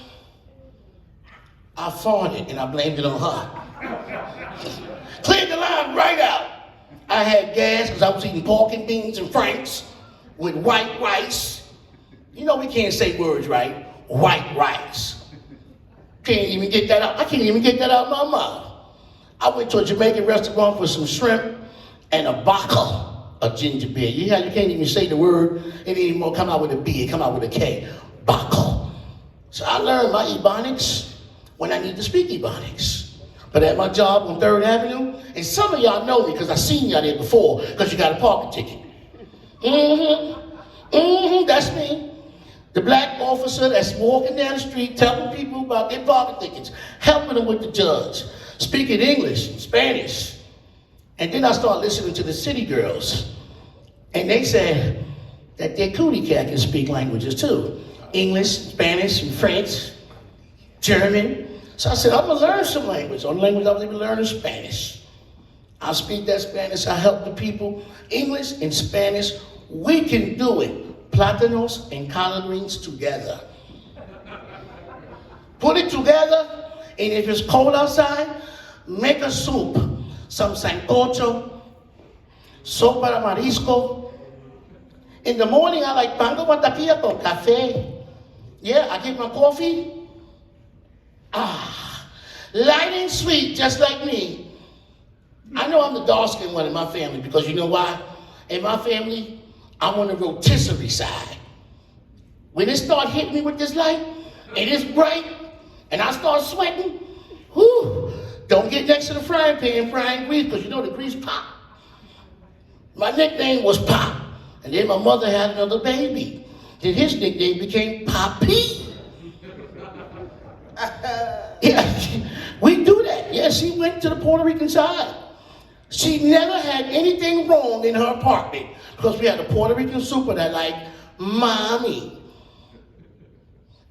I farted and I blamed it on her. Cleared the line right out. I had gas because I was eating pork and beans and franks with white rice. You know we can't say words right. White rice. Can't even get that out. I can't even get that out of my mouth. I went to a Jamaican restaurant for some shrimp and a bottle of ginger beer. You can't even say the word. It ain't even come out with a B. It come out with a K. Bottle. So I learned my Ebonics when I need to speak Ebonics. But at my job on 3rd Avenue, and some of y'all know me because I seen y'all there before because you got a parking ticket. That's me. The black officer that's walking down the street telling people about their parking tickets, helping them with the judge, speaking English, Spanish. And then I started listening to the city girls. And they said that their cootie cat can speak languages too. English, Spanish, and French, German. So I said, I'm gonna learn some language. The only language I was able to learn is Spanish. I speak that Spanish, I help the people. English and Spanish, we can do it. Plátanos and collard greens together. Put it together, and if it's cold outside, make a soup. Some sancocho, sopa de marisco. In the morning, I like pan con mantequilla con café. Yeah, I get my coffee. Light and sweet, just like me. I know I'm the dark-skinned one in my family because you know why? In my family, I'm on the rotisserie side. When it start hitting me with this light, and it's bright, and I start sweating, whoo, don't get next to the frying pan frying grease because you know the grease pop. My nickname was Pop, and then my mother had another baby. Then his nickname became Poppy. Yeah, we do that. Yeah, she went to the Puerto Rican side. She never had anything wrong in her apartment because we had a Puerto Rican super that like Mommy.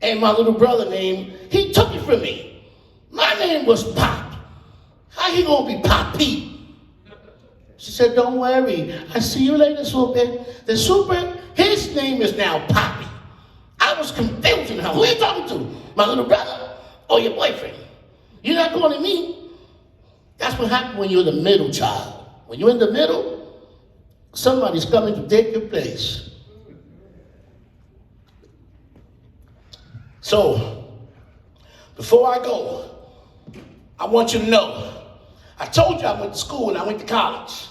And my little brother named, he took it from me. My name was Pop. How he gonna be Poppy? She said, don't worry. I see you later, Super. The super, his name is now Poppy. I was confusing her. Who are you talking to? My little brother or your boyfriend? You're not calling me. That's what happens when you're the middle child. When you're in the middle, somebody's coming to take your place. So, before I go, I want you to know, I told you I went to school and I went to college.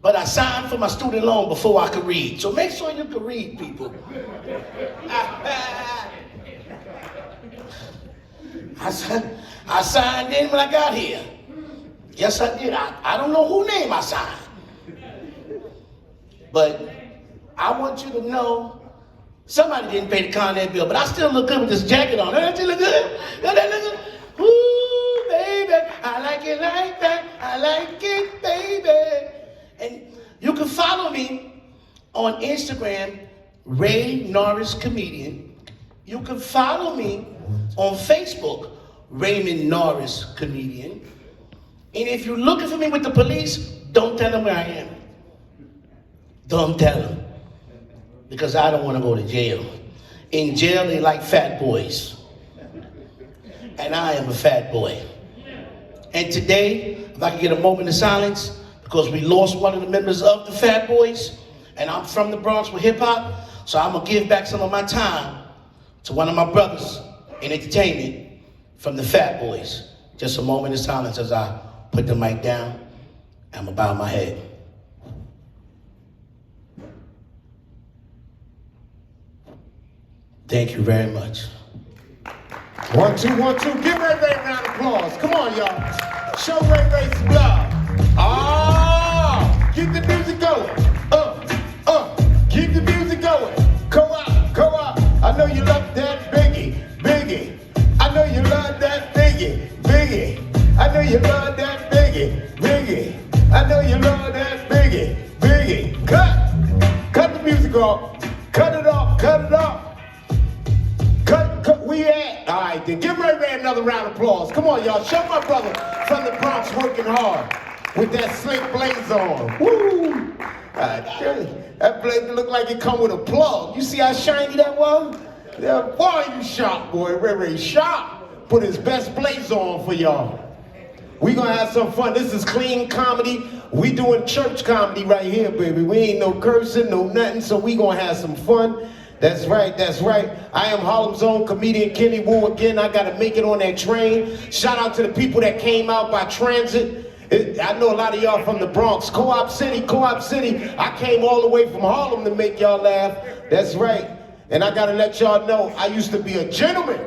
But I signed for my student loan before I could read. So make sure you can read, people. I signed in when I got here. Yes, I did. I don't know whose name I signed. But I want you to know, somebody didn't pay the Con Ed bill, but I still look good with this jacket on. Doesn't it look good? Doesn't that look good? Ooh, baby, I like it like that. I like it, baby. And you can follow me on Instagram, Ray Norris Comedian. You can follow me on Facebook, Raymond Norris Comedian. And if you're looking for me with the police, don't tell them where I am. Don't tell them. Because I don't want to go to jail. In jail, they like fat boys. And I am a fat boy. And today, if I can get a moment of silence, because we lost one of the members of the Fat Boys, and I'm from the Bronx with hip hop, so I'm gonna give back some of my time to one of my brothers in entertainment from the Fat Boys. Just a moment of silence as I put the mic down. I'm gonna bow my head. Thank you very much. 1, 2, 1, 2. Give Ray Ray a round of applause. Come on, y'all. Show Ray Ray some love. Keep the music going. Keep the music going. Go out. I know you love that Biggie. I know you love that Biggie. I know you love that Biggie. I know you love that Biggie. Cut the music off. Cut it off. Cut. We at. All right, then give Ray Ray another round of applause. Come on, y'all. Show my brother from the Bronx working hard with that slick blaze on. Woo! That blaze looked like it come with a plug. You see how shiny that was? Yeah, boy, you sharp, boy. Ray Ray sharp. Put his best blaze on for y'all. We gonna have some fun. This is clean comedy. We doing church comedy right here, baby. We ain't no cursing, no nothing, so we gonna have some fun. That's right. I am Harlem's own comedian Kenny Wu again. I gotta make it on that train. Shout out to the people that came out by transit. I know a lot of y'all from the Bronx. Co-op City. I came all the way from Harlem to make y'all laugh. That's right. And I gotta let y'all know, I used to be a gentleman.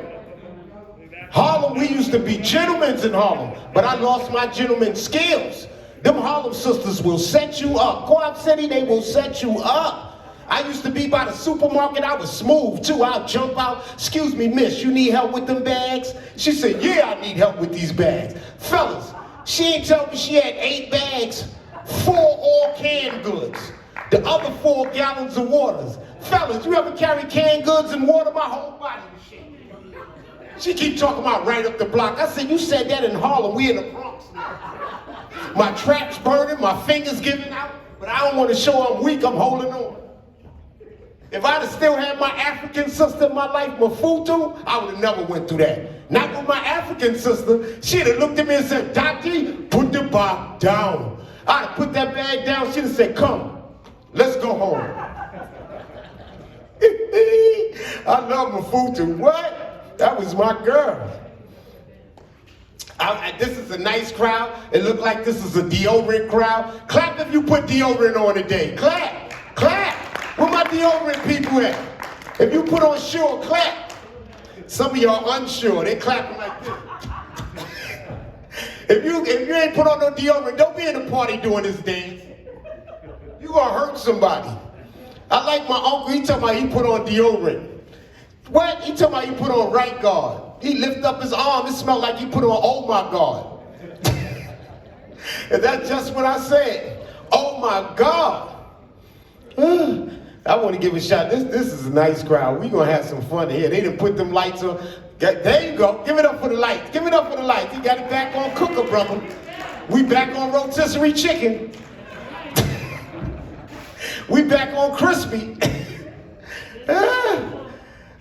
Harlem, we used to be gentlemen in Harlem, but I lost my gentleman skills. Them Harlem sisters will set you up. Co-op City, they will set you up. I used to be by the supermarket. I was smooth too. I'd jump out. Excuse me, miss, you need help with them bags? She said, yeah, I need help with these bags. Fellas, she ain't tell me she had 8 bags, 4 all canned goods. The other 4 gallons of waters. Fellas, you ever carry canned goods and water? My whole body was shaking. She keep talking about right up the block. I said, you said that in Harlem. We in the Bronx now. My trap's burning, my fingers giving out, but I don't want to show I'm weak. I'm holding on. If I'd have still had my African sister in my life, Mafutu, I would have never went through that. Not with my African sister. She'd have looked at me and said, Dottie, put the bag down. I'd have put that bag down. She'd have said, come, let's go home. I love Mafutu. What? That was my girl. This is a nice crowd. It looked like this is a deodorant crowd. Clap if you put deodorant on today. Clap. Where my deodorant people at? If you put on Sure, clap. Some of y'all unsure, they clapping like this. If you ain't put on no deodorant, don't be in the party doing this dance. You gonna hurt somebody. I like my uncle, he talking about he put on deodorant. What? He talking about he put on Right Guard. He lift up his arm, it smelled like he put on Oh My God. And that's just what I said. Oh my God. I want to give a shot. This is a nice crowd. We gonna have some fun here. They didn't put them lights on. There you go. Give it up for the lights. Give it up for the lights. You got it back on Cooker, brother. We back on rotisserie chicken. We back on crispy.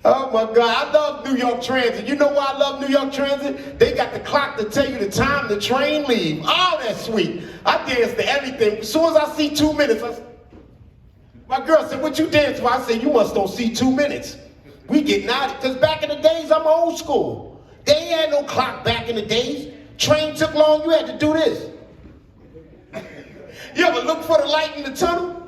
Oh my God, I love New York Transit. You know why I love New York Transit? They got the clock to tell you the time the train leave. Oh, that's sweet. I dance to everything. As soon as I see 2 minutes, my girl said, what you dance for? I said, you must don't see 2 minutes. We getting out of it. Because back in the days, I'm old school. They ain't had no clock back in the days. Train took long, you had to do this. You ever look for the light in the tunnel?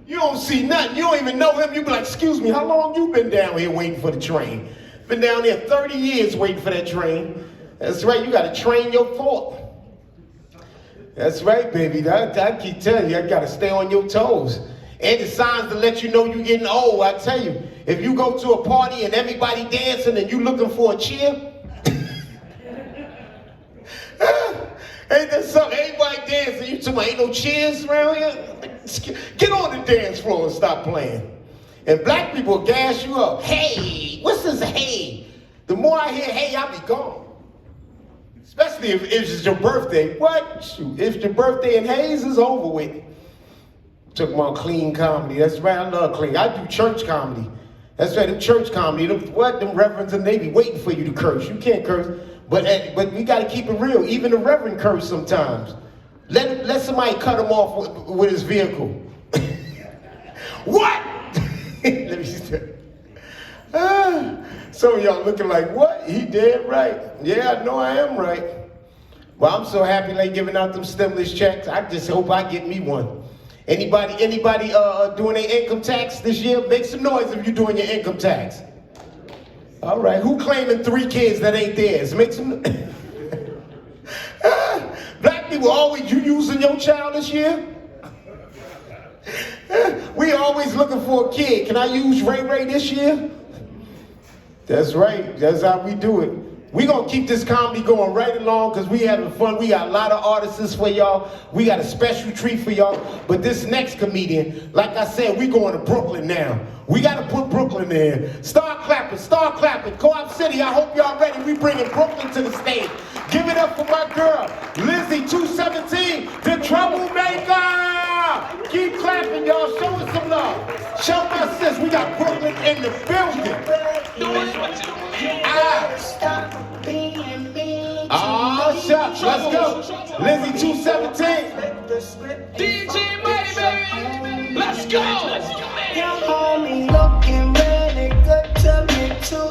You don't see nothing. You don't even know him. You be like, excuse me, how long you been down here waiting for the train? Been down there 30 years waiting for that train. That's right, you gotta train your thought. That's right, baby. I keep telling you, I gotta stay on your toes. And the signs to let you know you're getting old. I tell you, if you go to a party and everybody dancing and you looking for a cheer, ain't there something? Everybody dancing, you talking about ain't no cheers around here? Get on the dance floor and stop playing. And black people gas you up. Hey, what's this hey? The more I hear hey, I'll be gone. Especially if it's your birthday. What? Shoot, if your birthday in Hayes is over with. Took my clean comedy. That's right, I love clean. I do church comedy. That's right, them church comedy. Them reverends and they be waiting for you to curse. You can't curse. But we got to keep it real. Even the Reverend curse sometimes. Let somebody cut him off with his vehicle. What? Let me see. Some of y'all looking like, what? He dead right. Yeah, I know I am right. Well, I'm so happy they giving out them stimulus checks. I just hope I get me one. Anybody doing their income tax this year? Make some noise if you're doing your income tax. All right, who claiming 3 kids that ain't theirs? Make some. Black people always, you using your child this year? We always looking for a kid. Can I use Ray Ray this year? That's right, that's how we do it. We gonna keep this comedy going right along because we having fun. We got a lot of artists for y'all. We got a special treat for y'all. But this next comedian, like I said, we going to Brooklyn now. We gotta put Brooklyn in. Start clapping, start clapping. Co-op City, I hope y'all ready. We bringing Brooklyn to the stage. Give it up for my girl, Lizzie 217, the troublemaker. Keep clapping, y'all. Show us some love. Show my sis, we got Brooklyn in the building. Shucks, let's go. Lizzie 217. DJ Mighty, baby. Let's go. Your homie looking really good to me too.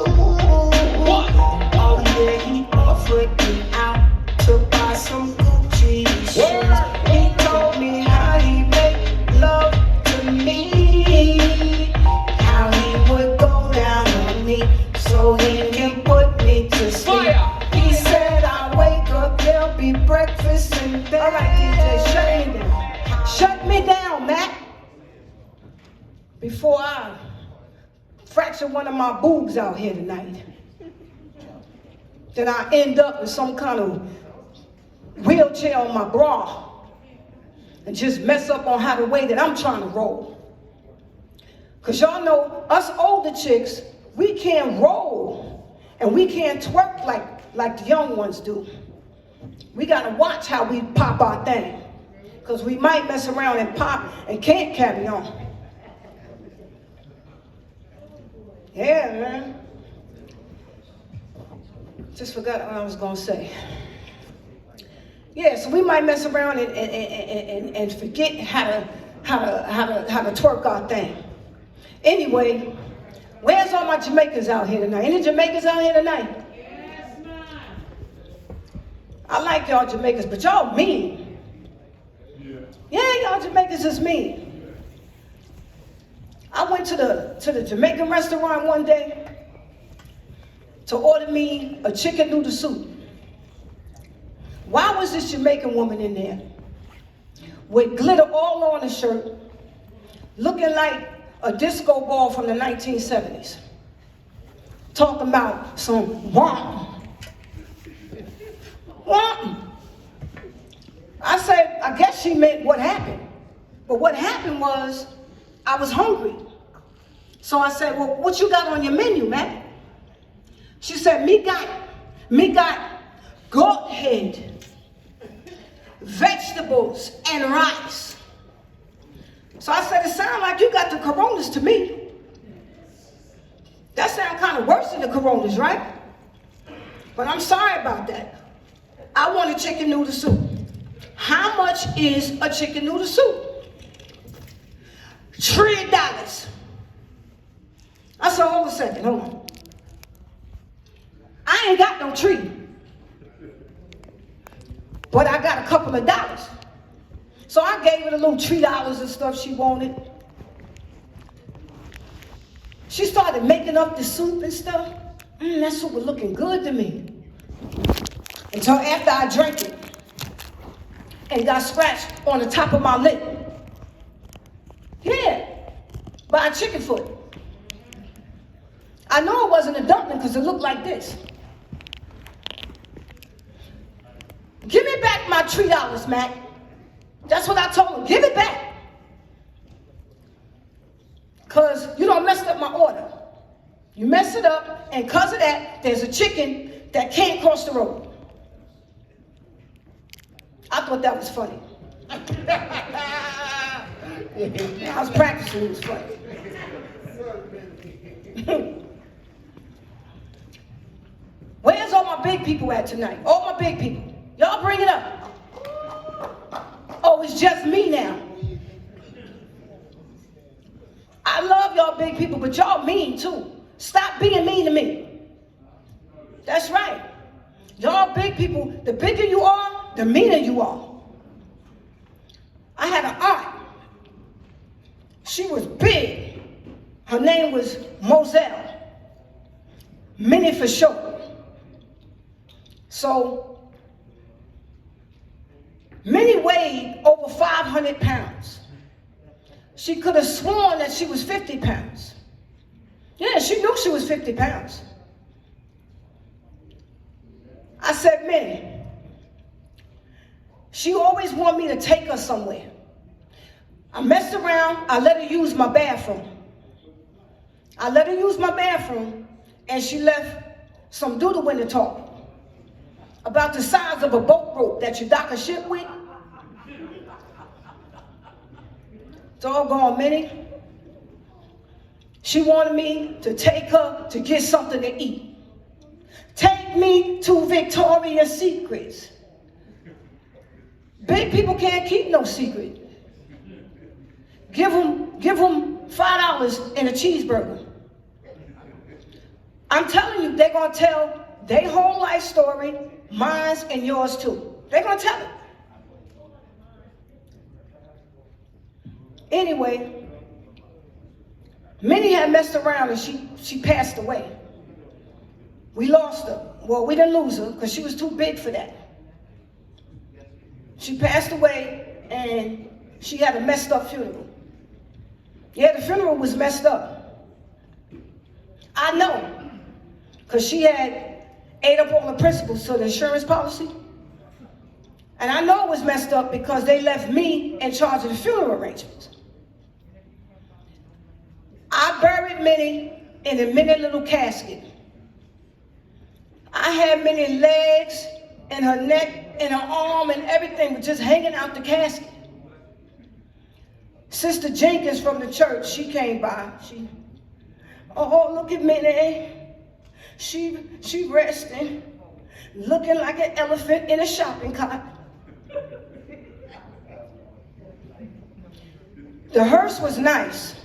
What? Oh yeah, he offered me out to buy some Gucci shoes. He told me how he make love to me, how he would go down on me so he can put me to sleep. He said I wake up, there'll be breakfast in bed. All right, DJ, shut me down, Matt. Before I fracture one of my boobs out here tonight, then I end up with some kind of wheelchair on my bra and just mess up on how the way that I'm trying to roll. Cause y'all know us older chicks, we can't roll and we can't twerk like the young ones do. We gotta watch how we pop our thing, cause we might mess around and pop and can't carry on. Yeah, man. Just forgot what I was gonna say. Yeah, so we might mess around and forget how to twerk our thing. Anyway, where's all my Jamaicans out here tonight? Any Jamaicans out here tonight? Yes, ma'am. I like y'all Jamaicans, but y'all mean. Yeah, y'all Jamaicans is mean. I went to the Jamaican restaurant one day to order me a chicken noodle soup. Why was this Jamaican woman in there with glitter all on her shirt, looking like a disco ball from the 1970s, talking about some womp? I said, I guess she meant what happened. But what happened was, I was hungry. So I said, well, what you got on your menu, man? She said, me got goat head, vegetables, and rice. So I said, it sounds like you got the Coronas to me. That sounds kind of worse than the Coronas, right? But I'm sorry about that. I want a chicken noodle soup. How much is a chicken noodle soup? $3. I said, hold a second, hold on. I ain't got no tree, but I got a couple of dollars. So I gave her the little $3 and stuff she wanted. She started making up the soup and stuff. That soup was looking good to me. Until after I drank it and got scratched on the top of my lip. Yeah, by a chicken foot. I know it wasn't a dumpling because it looked like this. Give me back my $3, Mac. That's what I told him. Give it back. Because you don't messed up my order. You messed it up, and because of that, there's a chicken that can't cross the road. I thought that was funny. I was practicing, it was funny. Where's all my big big people at tonight? All my big people. Y'all bring it up. Oh, it's just me now. I love y'all big people, but y'all mean too. Stop being mean to me. That's right. Y'all big people, the bigger you are, the meaner you are. I had an aunt. She was big. Her name was Moselle. Minnie for short. So, Minnie weighed over 500 pounds. She could have sworn that she was 50 pounds. Yeah, she knew she was 50 pounds. I said, Minnie, she always wanted me to take her somewhere. I messed around, I let her use my bathroom. And she left some doodle in the toilet. About the size of a boat rope that you dock a ship with. Doggone Minnie. She wanted me to take her to get something to eat. Take me to Victoria's Secrets. Big people can't keep no secret. Give them $5 and a cheeseburger. I'm telling you, they're gonna tell their whole life story, mine and yours too. They're gonna tell it. Anyway, Minnie had messed around and she passed away. We lost her. Well, we didn't lose her because she was too big for that. She passed away and she had a messed up funeral. Yeah, the funeral was messed up. I know, because she had ate up all the principles to the insurance policy. And I know it was messed up because they left me in charge of the funeral arrangements. I buried Minnie in a Minnie little casket. I had Minnie's legs and her neck and her arm and everything was just hanging out the casket. Sister Jenkins from the church, she came by. Oh, look at Minnie. She resting, looking like an elephant in a shopping cart. The hearse was nice.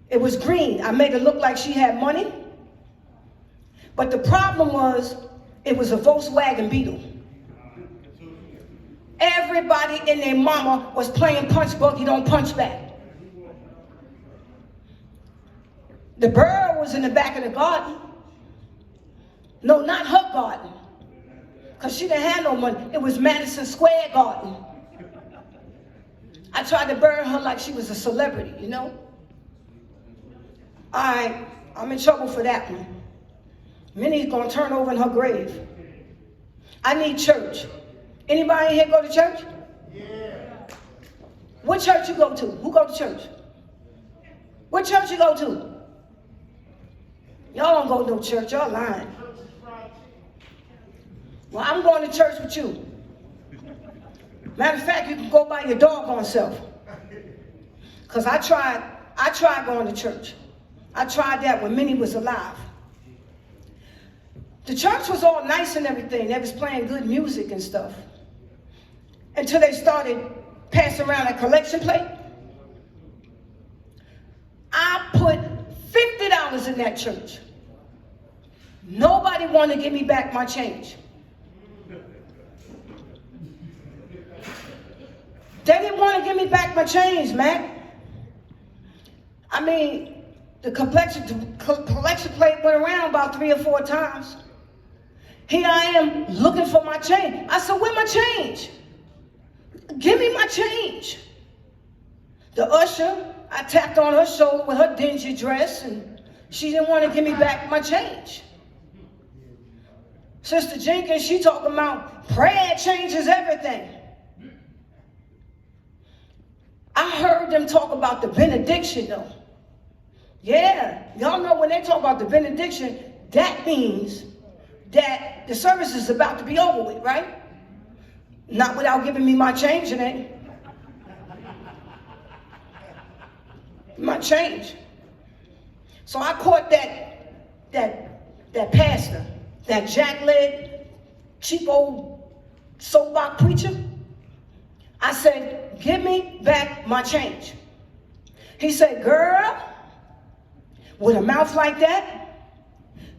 It was green. I made it look like she had money. But the problem was, it was a Volkswagen Beetle. Everybody and their mama was playing punch buggy, don't punch back. The bird was in the back of the garden. No, not her garden. Because she didn't have no money. It was Madison Square Garden. I tried to burn her like she was a celebrity, you know? All right, I'm in trouble for that one. Minnie's gonna turn over in her grave. I need church. Anybody in here go to church? Yeah. What church you go to? Who go to church? What church you go to? Y'all don't go to no church, y'all lying. Well, I'm going to church with you. Matter of fact, you can go by your doggone self. Because I tried going to church. I tried that when Minnie was alive. The church was all nice and everything. They was playing good music and stuff. Until they started passing around a collection plate. I put $50 in that church. Nobody wanted to give me back my change. They didn't want to give me back my change, Mac. I mean, the collection plate went around about 3 or 4 times. Here I am looking for my change. I said, where my change? Give me my change. The usher, I tapped on her shoulder with her dingy dress, and she didn't want to give me back my change. Sister Jenkins, she talking about prayer changes everything. I heard them talk about the benediction though. Yeah, y'all know when they talk about the benediction, that means that the service is about to be over with, right? Not without giving me my change, it ain't. My change. So I caught that pastor that jackleg, cheap old soapbox preacher. I said, give me back my change. He said, girl, with a mouth like that,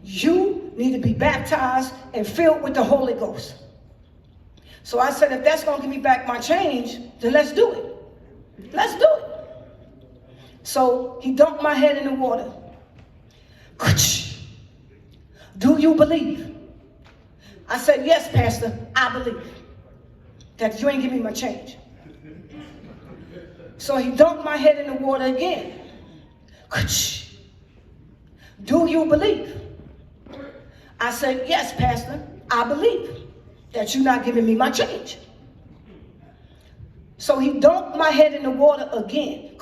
you need to be baptized and filled with the Holy Ghost. So I said, if that's gonna give me back my change, then let's do it. Let's do it. So he dunked my head in the water. Do you believe? I said, yes, Pastor, I believe that you ain't give me my change. So he dunked my head in the water again. Do you believe? I said, yes, Pastor, I believe that you're not giving me my change. So he dunked my head in the water again.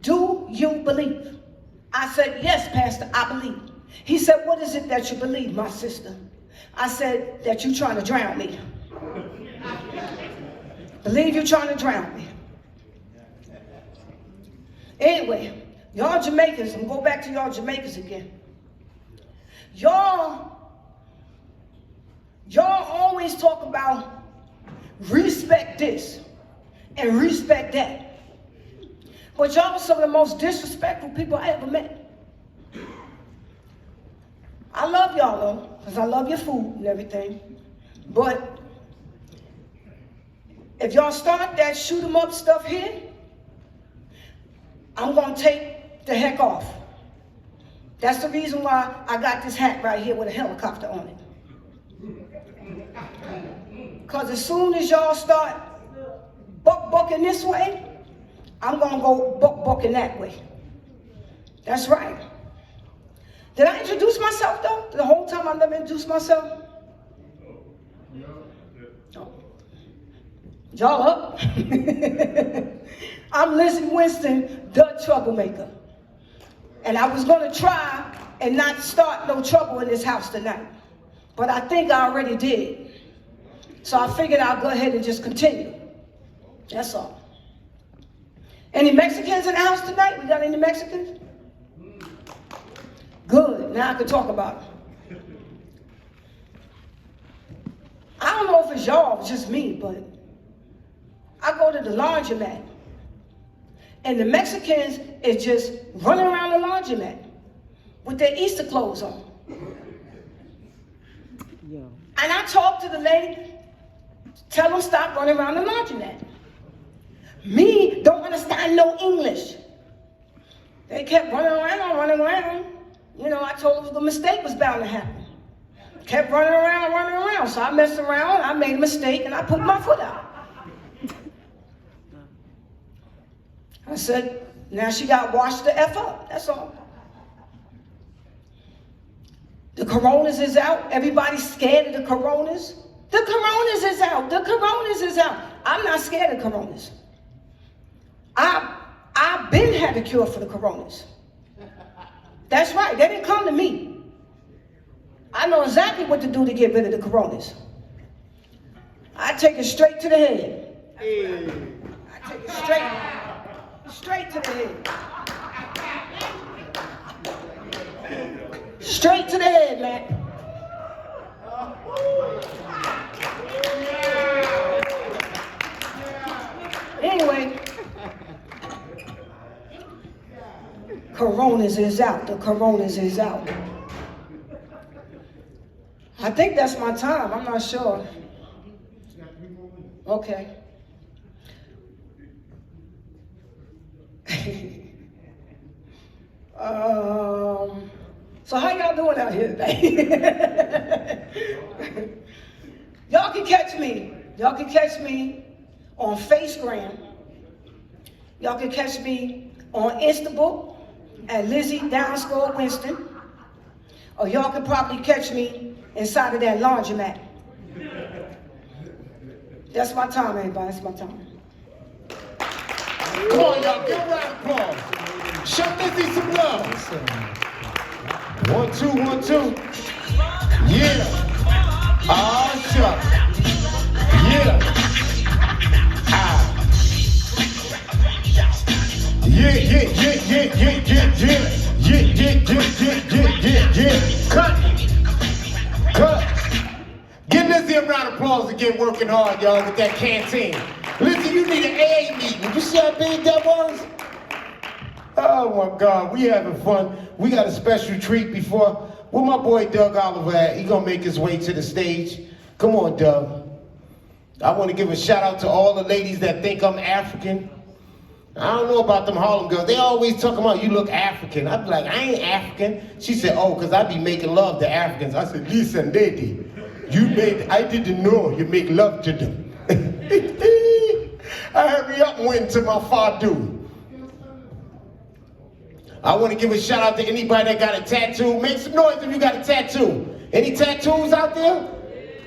Do you believe? I said, yes, Pastor, I believe. He said, what is it that you believe, my sister? I said, that you're trying to drown me. Believe you're trying to drown me. Anyway, y'all Jamaicans, I'm going back to y'all Jamaicans again. Y'all always talk about respect this and respect that. But y'all are some of the most disrespectful people I ever met. I love y'all though, because I love your food and everything. But if y'all start that shoot 'em up stuff here, I'm gonna take the heck off. That's the reason why I got this hat right here with a helicopter on it. Because as soon as y'all start bucking this way, I'm gonna go bucking that way. That's right. Did I introduce myself though? The whole time I never introduced myself? No. Y'all up? I'm Lizzie Winston, the troublemaker. And I was gonna try and not start no trouble in this house tonight. But I think I already did. So I figured I'll go ahead and just continue. That's all. Any Mexicans in the house tonight? We got any Mexicans? Good, now I can talk about it. I don't know if it's y'all, it's just me, but I go to the laundromat. And the Mexicans is just running around the laundromat with their Easter clothes on. And I talk to the lady, tell them stop running around the laundromat. Me don't understand no English. They kept running around. You know, I told them the mistake was bound to happen. Kept running around. So I messed around, I made a mistake, and I put my foot out. I said, now she got washed the F up, that's all. The coronas is out. Everybody's scared of the coronas. The coronas is out. The coronas is out. I'm not scared of coronas. I've been had a cure for the coronas. That's right, they didn't come to me. I know exactly what to do to get rid of the coronas. I take it straight to the head. I take it straight to the head. Straight to the head, man. Anyway, coronas is out. The coronas is out. I think that's my time. I'm not sure. Okay. So how y'all doing out here today? Y'all can catch me. Y'all can catch me on Facegram. Y'all can catch me on Instabook at Lizzie _ Winston. Or y'all can probably catch me inside of that laundromat. That's my time, everybody. That's my time. Come on, y'all, give a round of applause. Show Lizzie some love. 1, 2, 1, 2. Yeah. Ah, shucks. Yeah. Ah. Yeah. Cut. here working hard, y'all, with that canteen. Listen, you need an AA meeting. You see how big that was? Oh my God, we having fun. We got a special treat before. Where my boy Doug Oliver at? He gonna make his way to the stage. Come on, Doug. I want to give a shout out to all the ladies that think I'm African. I don't know about them Harlem girls. They always talking about you look African. I be like, I ain't African. She said, oh, because I be making love to Africans. I said, listen, lady, I didn't know you make love to them. I hurry up and went to my fadu. I want to give a shout out to anybody that got a tattoo. Make some noise if you got a tattoo. Any tattoos out there?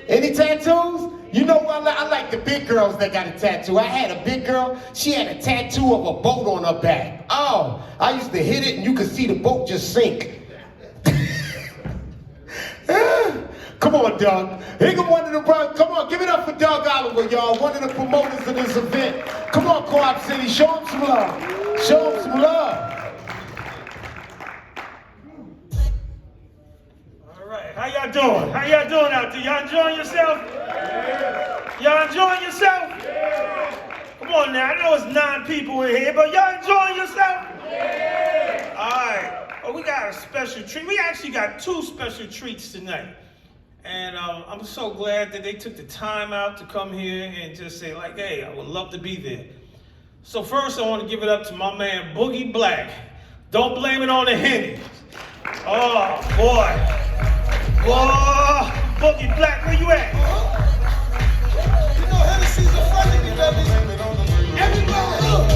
Any tattoos? You know what? I like the big girls that got a tattoo. I had a big girl. She had a tattoo of a boat on her back. Oh, I used to hit it and you could see the boat just sink. Come on, Doug. Here come one of the brothers. Come on, give it up for Doug Oliver, y'all. One of the promoters of this event. Come on, Co-op City. Show him some love. Show him some love. How y'all doing? How y'all doing out there? Y'all enjoying yourself? Y'all enjoying yourself? Come on now, I know it's 9 people in here, but y'all enjoying yourself? All right. Well, we got a special treat. We actually got 2 special treats tonight. And I'm so glad that they took the time out to come here and just say like, hey, I would love to be there. So first I want to give it up to my man, Boogie Black. Don't blame it on the Henny. Oh, boy. Whoa, Boogie Black, where you at? You know Hennessy's a friend of me, baby. Everybody, look.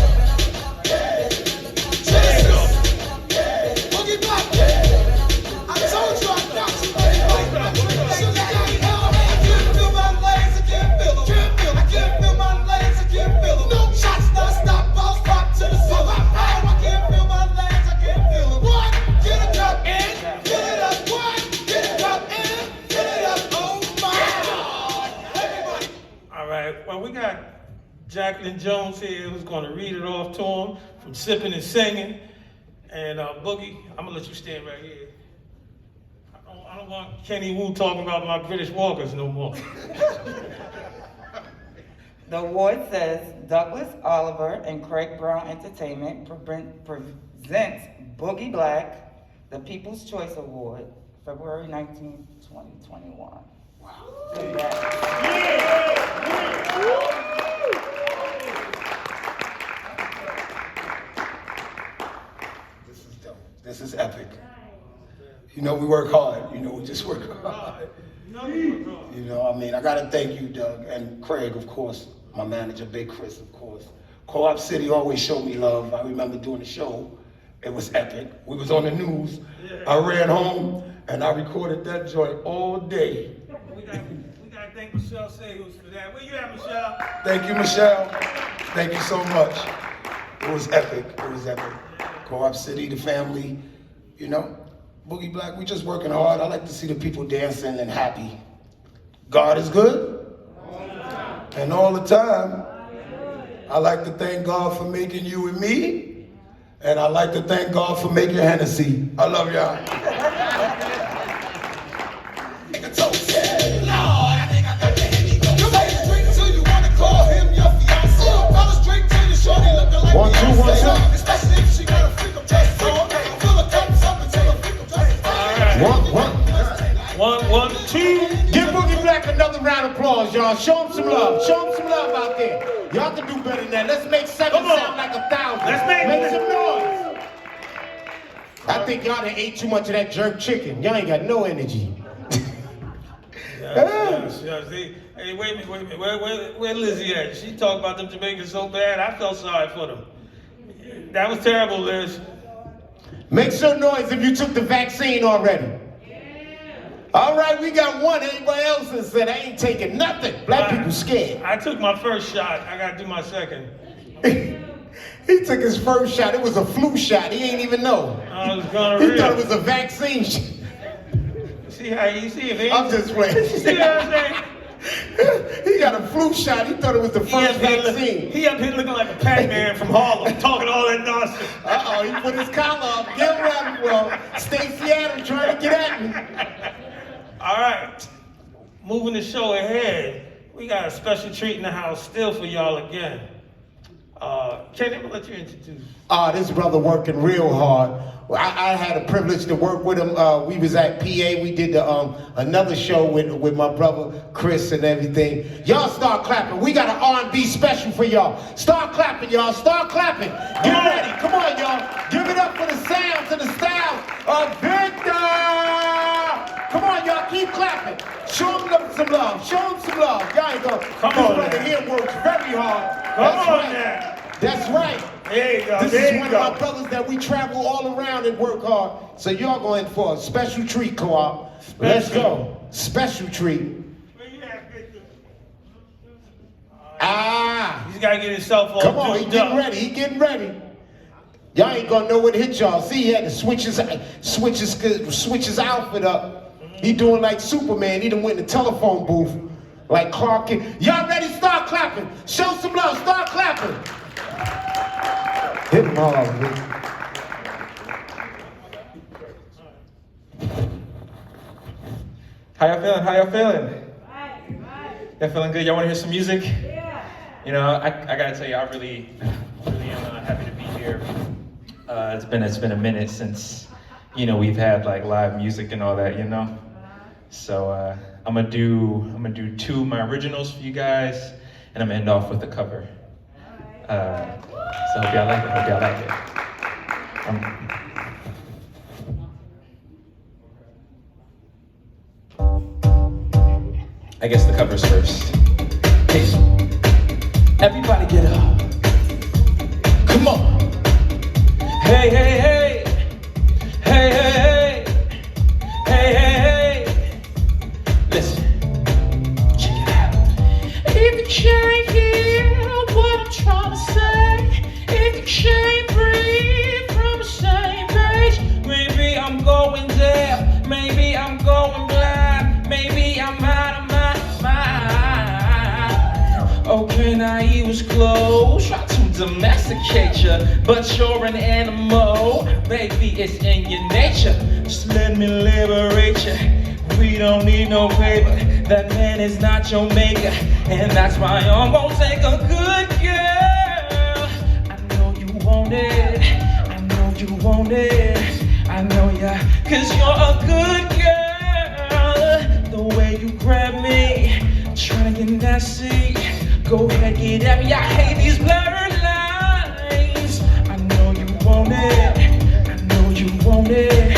Jesus. Boogie Black. I told you I got you, baby. I can't feel my legs, I can't feel them. I can't feel my legs, I can't feel them. No shots, no stop, balls pop to the silver. I can't feel my legs, I can't feel them. What? Get a drop in, get it up, what? Get a drop in, get it up, oh my God. Everybody. All right, well, we got Jacqueline Jones here who's going to read it off to him from Sipping and Singing. And Boogie, I'm going to let you stand right here. I don't want Kenny Wu talking about my British Walkers no more. The award says Douglas Oliver and Craig Brown Entertainment presents Boogie Black, the People's Choice Award, February 19, 2021. Wow. This is dope. This is epic. You know, we work hard. You know, we just work hard. You know, I mean, I gotta thank you, Doug, and Craig, of course, my manager, Big Chris, of course. Co-op City always showed me love. I remember doing the show. It was epic. We was on the news. I ran home and I recorded that joint all day. We got to thank Michelle Sayhus for that. Where you at, Michelle? Thank you, Michelle. Thank you so much. It was epic. It was epic. Co-op City, the family, you know. Boogie Black, we just working hard. I like to see the people dancing and happy. God is good. And all the time. I like to thank God for making you and me. And I like to thank God for making Hennessy. I love y'all. One, two, one, two. One, two. Give Boogie Black another round of applause, y'all. Show him some love. Show him some love out there. Y'all can do better than that. Let's make 7 Come on. sound like 1,000. Let's make some noise. I think y'all done ate too much of that jerk chicken. Y'all ain't got no energy. Yes. Hey, wait a minute. Where Lizzie at? She talked about them Jamaicans so bad, I felt sorry for them. That was terrible, Liz. Make some noise if you took the vaccine already. All right, we got one. Everybody else has said, I ain't taking nothing. Black people scared. I took my first shot. I got to do my second. He took his first shot. It was a flu shot. He ain't even know. I was gonorrhea. He thought it was a vaccine shot. See how you see it, man? I'm just playing. See what I'm saying? He got a flu shot. He thought it was the first vaccine. He up here looking like a Pac-Man from Harlem, talking all that nonsense. Uh-oh, he put his collar up. Get around, well, Stacey Adams trying to get at me. All right, moving the show ahead, We got a special treat in the house still for y'all again. Kenny, I'm gonna let you introduce. This brother working real hard. I had a privilege to work with him. We was at PA. We did another show with my brother Chris and everything. Y'all start clapping. We got an R&B special for y'all. Start clapping, y'all. Start clapping. Get ready. Come on, y'all. Give it up for the sounds and the styles of Victor. Come on, y'all. Keep clapping. Show them some love. Show them some love. Y'all ain't gonna. Come this on, brother man. here works very hard. Come That's on right. now. That's right. There you go. This there is you one go. of my brothers that we travel all around and work hard. So y'all going for a special treat, Co-op. Let's go. Special treat. Where you at, Victor? He's He's gotta get himself all come on, he juiced getting up. ready. He getting ready. Y'all ain't gonna know what hit y'all. See, he had to switch his outfit up. He doing like Superman. He done went in the telephone booth like Clark Kent. Y'all ready? Start clapping. Show some love. Start clapping. Hit him hard, man. How y'all feeling? How y'all feeling? Y'all feeling good? Y'all want to hear some music? Yeah. You know, I gotta tell you, I really am happy to be here. It's been a minute since, you know, we've had like live music and all that, you know. So I'm gonna do 2 of my originals for you guys, and I'm gonna end off with a cover. So hope y'all like it. Hope y'all like it. I guess the cover's first. Hey, everybody get up. Come on. Hey, hey, hey. Hey, hey, hey. Hey, hey, hey. Listen. Check it out. If you can't hear what I'm trying to say, if you can't breathe from the same page, maybe I'm going deaf, maybe I'm going blind, maybe I'm out of my mind. Okay, now he was close, try to domesticate you, but you're an animal, baby, it's in your nature. Just let me liberate you. We don't need no paper, that man is not your maker, and that's why I'm gonna take a good girl. I know you want it, I know you want it, I know ya, cause you're a good girl. The way you grab me, trying to get nasty, go ahead, get at me, I hate these blurred lines. I know you want it, I know you want it,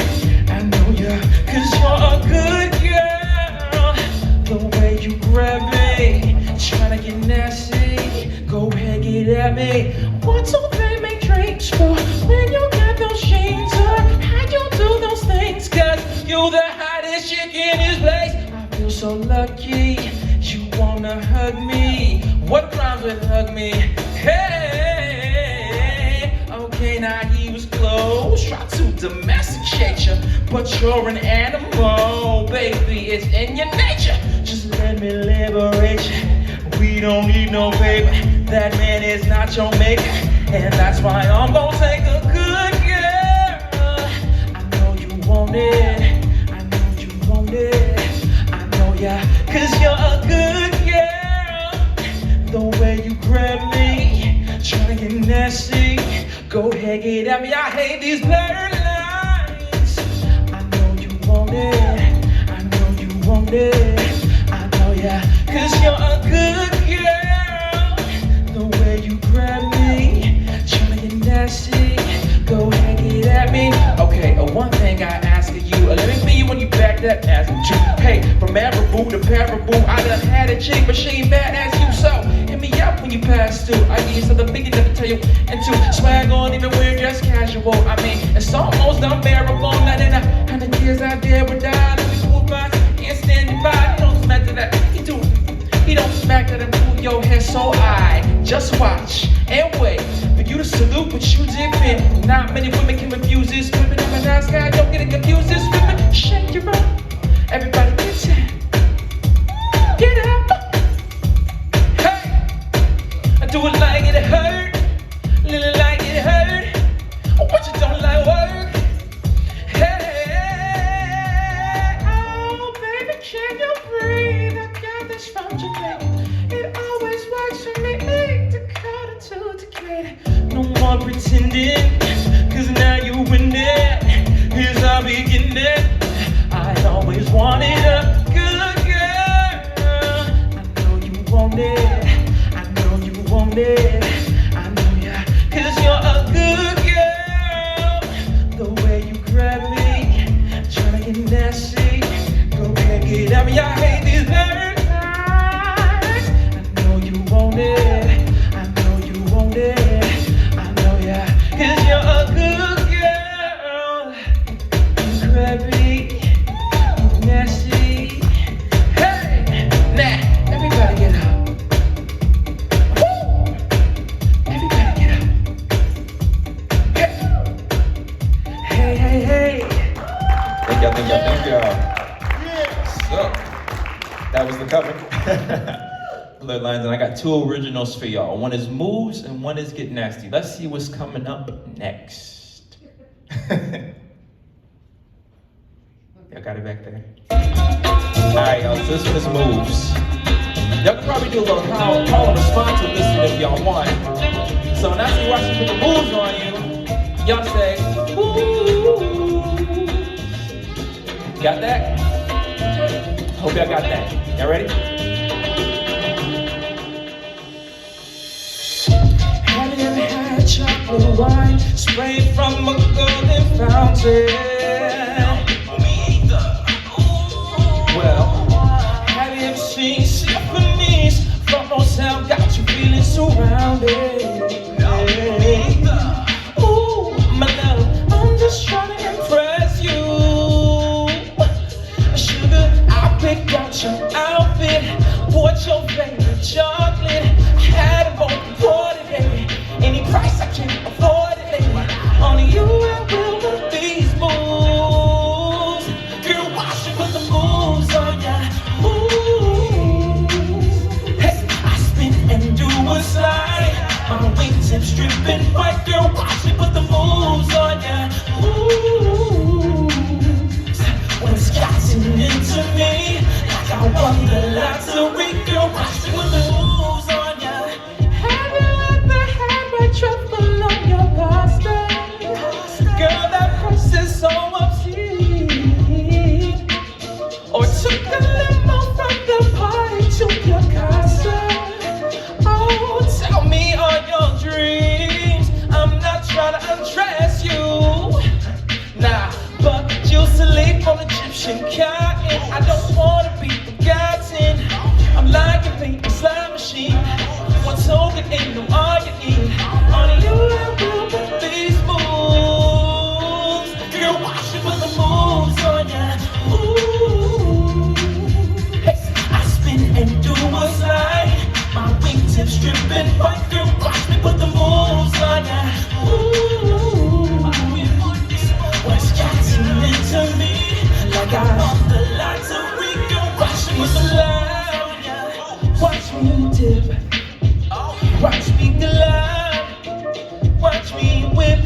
I know ya, cause you're a good girl. The way you grab me, trying to get nasty, go ahead, get at me. What do they make drinks for when you got those jeans on? How you do those things? Cause you're the hottest chick in this place. I feel so lucky, you wanna hug me. What rhymes with hug me? Hey, okay, now he was close, try to domesticate you, but you're an animal, baby, it's in your nature. Just let me liberate you. We don't need no paper, that man is not your maker, and that's why I'm gonna take a good girl. I know you want it, I know you want it, I know ya, cause you're a good girl. The way you grab me, trying to get nasty, go ahead, get at me, I hate these blurred lines. I know you want it, I know you want it, I know ya, cause you're a good girl. The way you grab me, trying to get nasty, go ahead, get at me. Okay, one thing I ask of you, let me be you when you back that ass with you. Hey, from Marabou to Paraboo, I done had a chick, but she ain't bad as you, so hit me up when you pass through. I need something big enough to tell you into. Swag on, even when you're just casual. I mean, it's almost unbearable. Not in 100 years I dare would die. Let me swoop by, can't stand your body. He don't smack to that, he don't smack that and pull your hair. So I just watch and wait for you to salute what you did, man. Not many women can refuse this. Women on the nice guy, don't get it confused. This women, shake your butt. Everybody get down. Get up. Hey, I do it like it hurt, little like it hurt. What you don't like work? Hey, oh baby, can you breathe? I got this from Jamaica. pretending, cause now you win it. Here's our beginning. I always wanted a good girl. I know you want it. I know you want it. I know ya, cause you're a good girl. The way you grab me, tryna get nasty. Go ahead, get at me. I hate these nerves. I know you want it. I know you want it. I know ya, cause you're a good girl. You grab me, you nasty. Hey, nah, everybody get up. Woo! Everybody get up. Hey, hey, hey. Thank y'all, thank y'all, thank y'all. So, that was the cover. Bloodlines, and I got two originals for y'all. One is Moves and one is Get Nasty. Let's see what's coming up next. Y'all got it back there? Alright, y'all, so this one is Moves. Y'all can probably do a little call and response with this one if y'all want. So when I see watch you put the moves on you, y'all say, ooh. Got that? Hope y'all got that. Y'all ready? Have you ever had chocolate wine sprayed from a golden fountain? Me either. Well, have you ever seen symphonies from Mozart got you feeling surrounded? No, me either. Ooh, my love, I'm just trying to impress you. Sugar, I picked out your outfit, bought your favorite chocolate, had a bone for today. Any price I can afford it, lady. Only you and will with these moves. Girl, why should put the moves on ya? Ooh, hey, I spin and do a slide. My wingtips dripping white. Girl, why should put the moves on ya? Ooh, when it's gotten into me, like I won the lottery. Girl, why should put the moves on ya? Have you ever had my truffle on your pasta? Girl, that price is so obscene. Or took a limo from the party to your casa. Oh, tell me all your dreams. I'm not trying to undress you. Nah, but you sleep on Egyptian cotton. I don't wanna be forgotten. I'm like a paper slime machine. One token ain't no all you need. Only you and will with these moves. Girl, why should put the moves on ya? Ooh, hey, I spin and do a slide. My wingtips dripping white. Girl, watch me put the moves on ya. Ooh, what's gotten into me? Like I won the lottery. Girl, watch me slide. Watch me dip. Watch me glide. Watch me whip.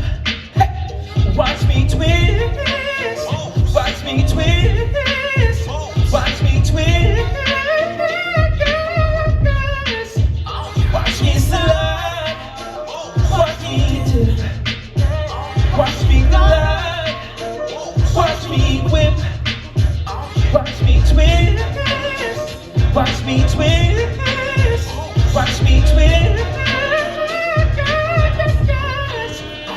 Hey. Watch me twist. Watch me twist. Watch me twist. Watch me slide. Watch me dip. Watch me glide. Watch me whip. Watch me twist. Watch me twist. Watch me twist.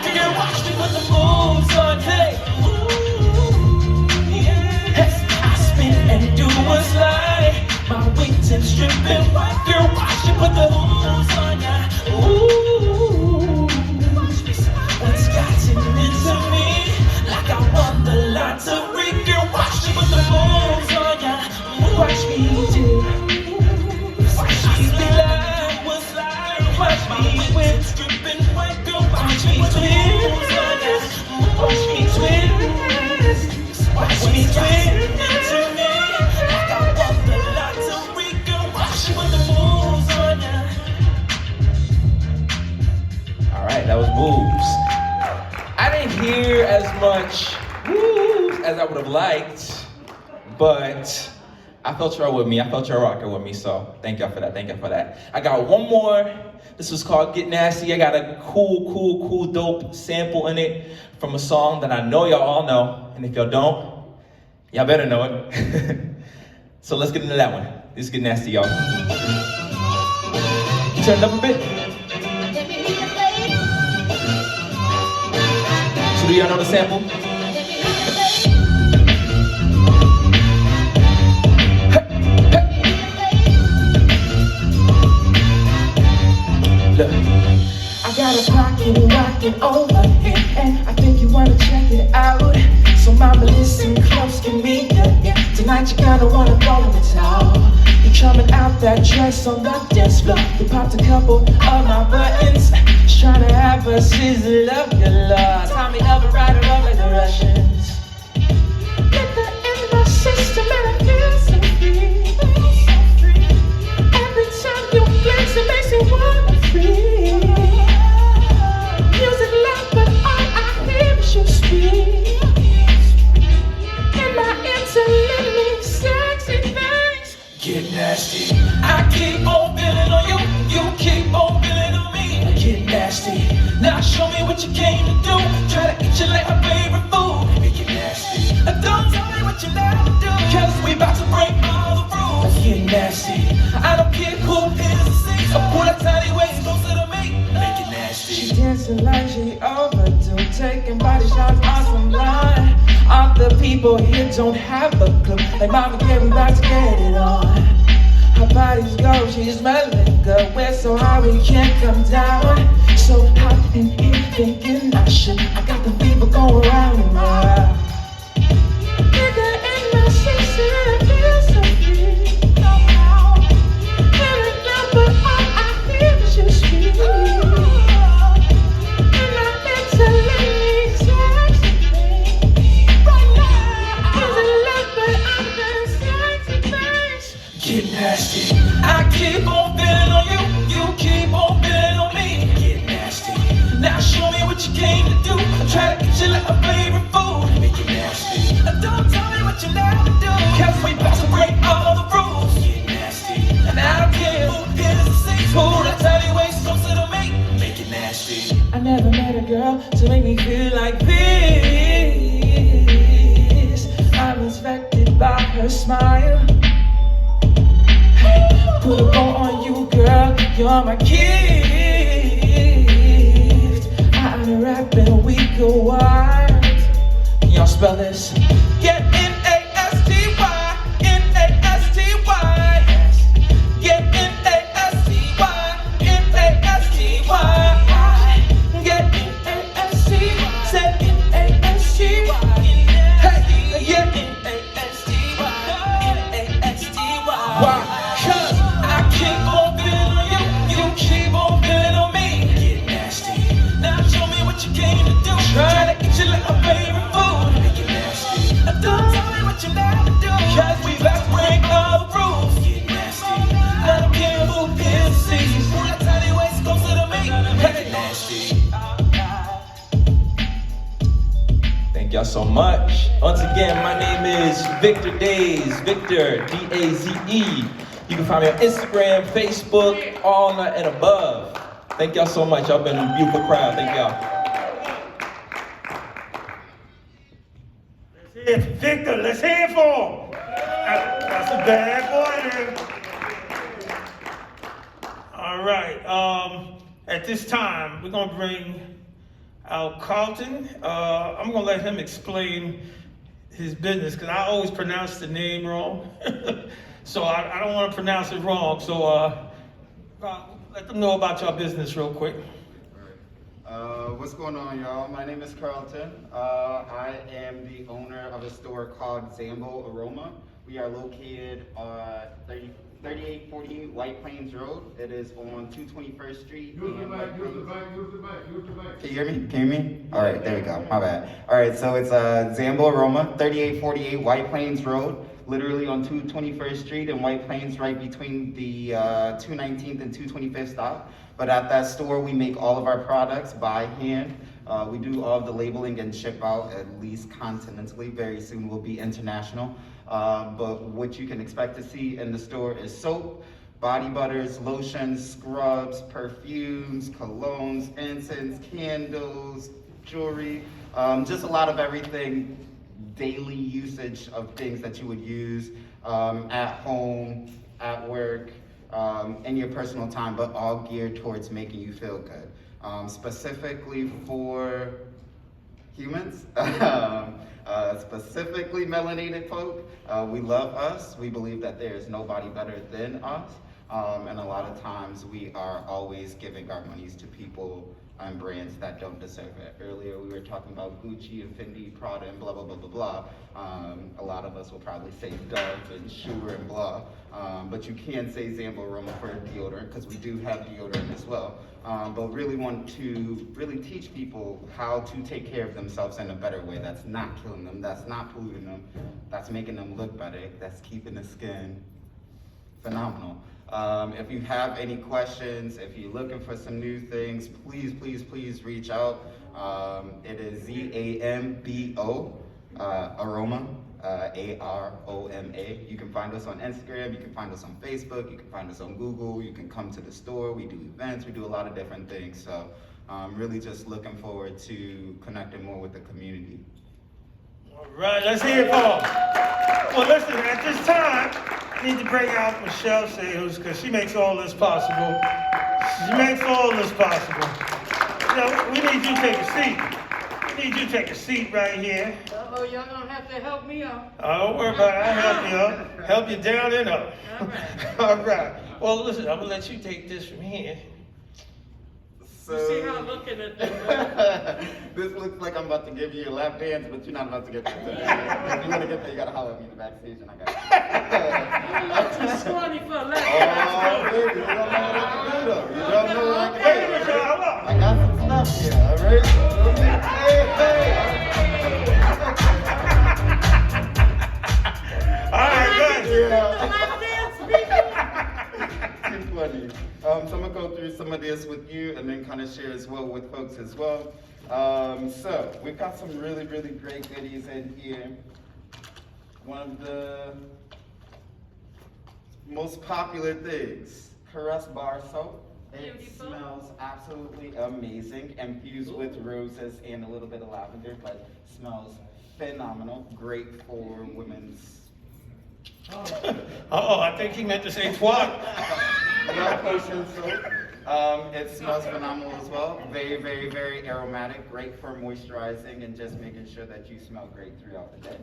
Girl, watch me put the moves on. Hey, ooh, yeah. I spin and do a slide. My wingtips dripping white. Girl, watch me put the moves on ya. Ooh, what's gotten into me? Like I won the lottery. Girl, watch me put the moves on ya. Watch me do. Watch me glide. Watch me whip. Dripping white. Girl, watch me twist. Watch me twist. Watch me twist into me. Like I won the lottery. Girl, watch me put the moves on ya. Alright, that was Moves. I didn't hear as much moves as I would have liked, but I felt y'all with me. I felt y'all rocking with me, so thank y'all for that. Thank y'all for that. I got one more This was called Get Nasty. I got a cool, dope sample in it from a song that I know y'all all know. And if y'all don't, y'all better know it. So let's get into that one. This is Get Nasty, y'all. Turn it up a bit. So do y'all know the sample? Look. I got a pocket rockin' over here, and I think you wanna check it out. So mama, listen close, give me yeah. Tonight you kinda wanna throw in the towel. You coming out that dress on the dance floor. You popped a couple of my buttons, just trying to have a sizzle of your love. Tell me up and right her up like the Russians. Liquor in my system and I feel so free. Every time you flex, it makes me wanna free. Music loud, but all I hear is you speak. In my intimate, sexy things. Get nasty. I keep on feeling on you, you keep on feeling on me. Get nasty. Now show me what you came to do. Try to eat you like my favorite food. Make it nasty. Don't tell me what you never do, cause we about to break all the rules. Get nasty. I don't care who is the scene, so pull that tiny waist closer to me. Make it nasty. She dancing like she overdue, taking body shots on some line. All the people here don't have a clue. Like mama, yeah, we about to get it on. Her body's gold, she's smelling good. We're so high we can't come down. So hot in here thinking I should. I got the fever going round and round. Nigga in my seats and I feel so free. Feeling down, but all I hear is you speak. And I mentally sexy thing. Right now, is it love, but I'm the sexy things. Get nasty. I keep on feeling on you, you keep on feeling on me. Get nasty. Now show me what you came to do. I try to eat you like my favorite food. Make it nasty. Don't tell me what you never do, cause we about to break all the rules. Get nasty. And I don't care who is the six, pull that tiny waist closer to me. Make it nasty. I never met a girl to make me feel like this. I'm inspected by her smile. Put a bow on you, girl, you're my gift. I'm a rapping, we go wild. Can y'all spell this? Get N-A-S-T-Y, N-A-S-T-Y. Get N-A-S-T-Y, N-A-S-T-Y. Get N-A-S-T-Y, say N-A-S-T-Y. Hey, yeah, N-A-S-T-Y, N-A-S-T-Y. Why? Keep on feeling on you, you keep on feeling on me. Get nasty. Now show me what you came to do. Try to eat you like my favorite food. Make it nasty. Don't tell me what you never do, cause we about to break all the rules. Get nasty. I don't care who is the seas. Pull that tiny waist closer to me. Make it nasty. Thank y'all so much. Once again, my name is Victor Daze, Victor, D-A-Z-E. You can find me on Instagram, Facebook, all and above. Thank y'all so much. Y'all been a beautiful crowd. Thank y'all. Let's hear it for Victor. Let's hear it for him. That's a bad boy there. All right. At this time, we're going to bring out Carlton. I'm going to let him explain his business because I always pronounce the name wrong. So I don't want to pronounce it wrong. So let them know about your business real quick. What's going on, y'all? My name is Carlton. I am the owner of a store called Zambo Aroma. We are located at 3840 White Plains Road. It is on 221st Street. Use the mic. Can you hear me? Can you hear me? All right, there we go. My bad. All right, so it's Zambo Aroma, 3848 White Plains Road. Literally on 221st Street in White Plains, right between the 219th and 225th stop. But at that store, we make all of our products by hand. We do all of the labeling and ship out, at least continentally. Very soon we'll be international. But what you can expect to see in the store is soap, body butters, lotions, scrubs, perfumes, colognes, incense, candles, jewelry, just a lot of everything, daily usage of things that you would use at home, at work, in your personal time, but all geared towards making you feel good. Specifically for humans, specifically melanated folk, we love us. We believe that there is nobody better than us. And a lot of times we are always giving our monies to people and brands that don't deserve it. Earlier we were talking about Gucci and Fendi, Prada and blah, blah, blah, blah, blah. A lot of us will probably say Dove and Schuher and blah. But you can say Zambo Aroma for deodorant, because we do have deodorant as well. But really want to really teach people how to take care of themselves in a better way that's not killing them, that's not polluting them, that's making them look better, that's keeping the skin phenomenal. If you have any questions, if you're looking for some new things, please, please, please reach out. It is ZAMBO, Aroma, AROMA. You can find us on Instagram, you can find us on Facebook, you can find us on Google, you can come to the store, we do events, we do a lot of different things. So I'm really just looking forward to connecting more with the community. All right, let's hear it for them. Well, listen, at this time, I need to bring out Michelle Sayles, because she makes all this possible. She makes all this possible. You know, we need you to take a seat. We need you to take a seat right here. Uh-oh, y'all gonna have to help me out. Oh, don't worry about it. I'll help you up. Help you down and up. All right. All right. Well, listen, I'm going to let you take this from here. You see how I'm looking at this? This looks like I'm about to give you a lap dance, but you're not about to get there. If you want to get there, you got to holler at me in the backstage, and I got You're too scrawny for a lap Oh, dance. baby, you don't know what to do, though. You don't know what to do. Hey, Michelle, how I got some stuff here, all right? All right, good. Lap dance, people. Too funny. So I'm gonna go through some of this with you and then kind of share as well with folks as well. So we've got some really, really great goodies in here. One of the most popular things, Caress Bar Soap. It Beautiful. smells absolutely amazing, infused with roses and a little bit of lavender, but smells phenomenal. Great for women's. Oh, I think he meant to say twat. Love Potion soap. It smells phenomenal as well. Very, very, very aromatic. Great for moisturizing and just making sure that you smell great throughout the day.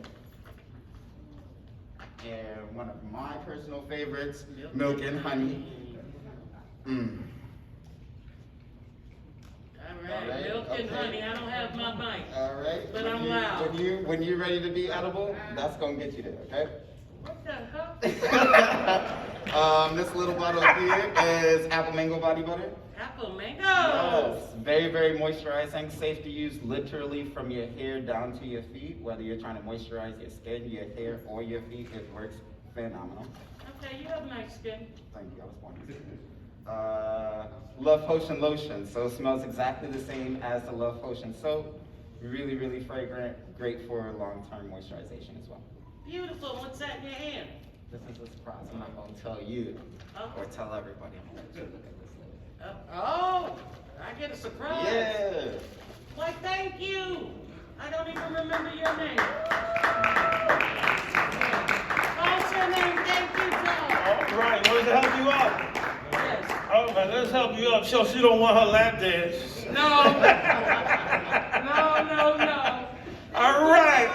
And one of my personal favorites, Milk and Honey. All right, milk and honey. I don't have my mic. All right. But I'm loud. When you're ready to be edible, that's gonna get you there, okay? What the hell? This little bottle here is apple mango body butter. Apple mango. Yes, very, very moisturizing, safe to use literally from your hair down to your feet, whether you're trying to moisturize your skin, your hair, or your feet, it works phenomenal. Okay, you have nice skin. Thank you, I was born with it. Love Potion lotion, so it smells exactly the same as the Love Potion soap. Really, really fragrant, great for long-term moisturization as well. Beautiful. What's that in your hand? This is a surprise, I'm not gonna tell you, Oh. or tell everybody, I'm gonna let you look at this later. Oh, I get a surprise. Yeah. Why, thank you. I don't even remember your name. What's your name? Thank you, Joe. All right, let's help you out. Yes. All right, let's help you up so she don't want her lap dance. No. No. All right.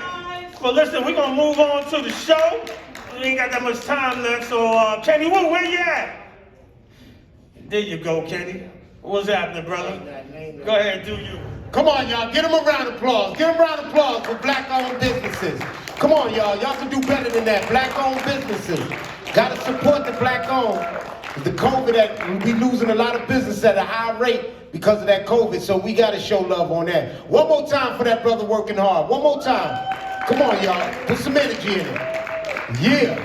Well, listen, we're going to move on to the show. We ain't got that much time left, so Kenny Wu, where you at? There you go, Kenny. What's happening, brother? Go ahead, do you. Come on, y'all. Give them a round of applause. Give them a round of applause for black-owned businesses. Come on, y'all. Y'all can do better than that. Black-owned businesses. Got to support the black-owned. The COVID, that we losing a lot of business at a high rate because of that COVID, so we got to show love on that. One more time for that brother working hard. One more time. Come on, y'all. Put some energy in it. Yeah.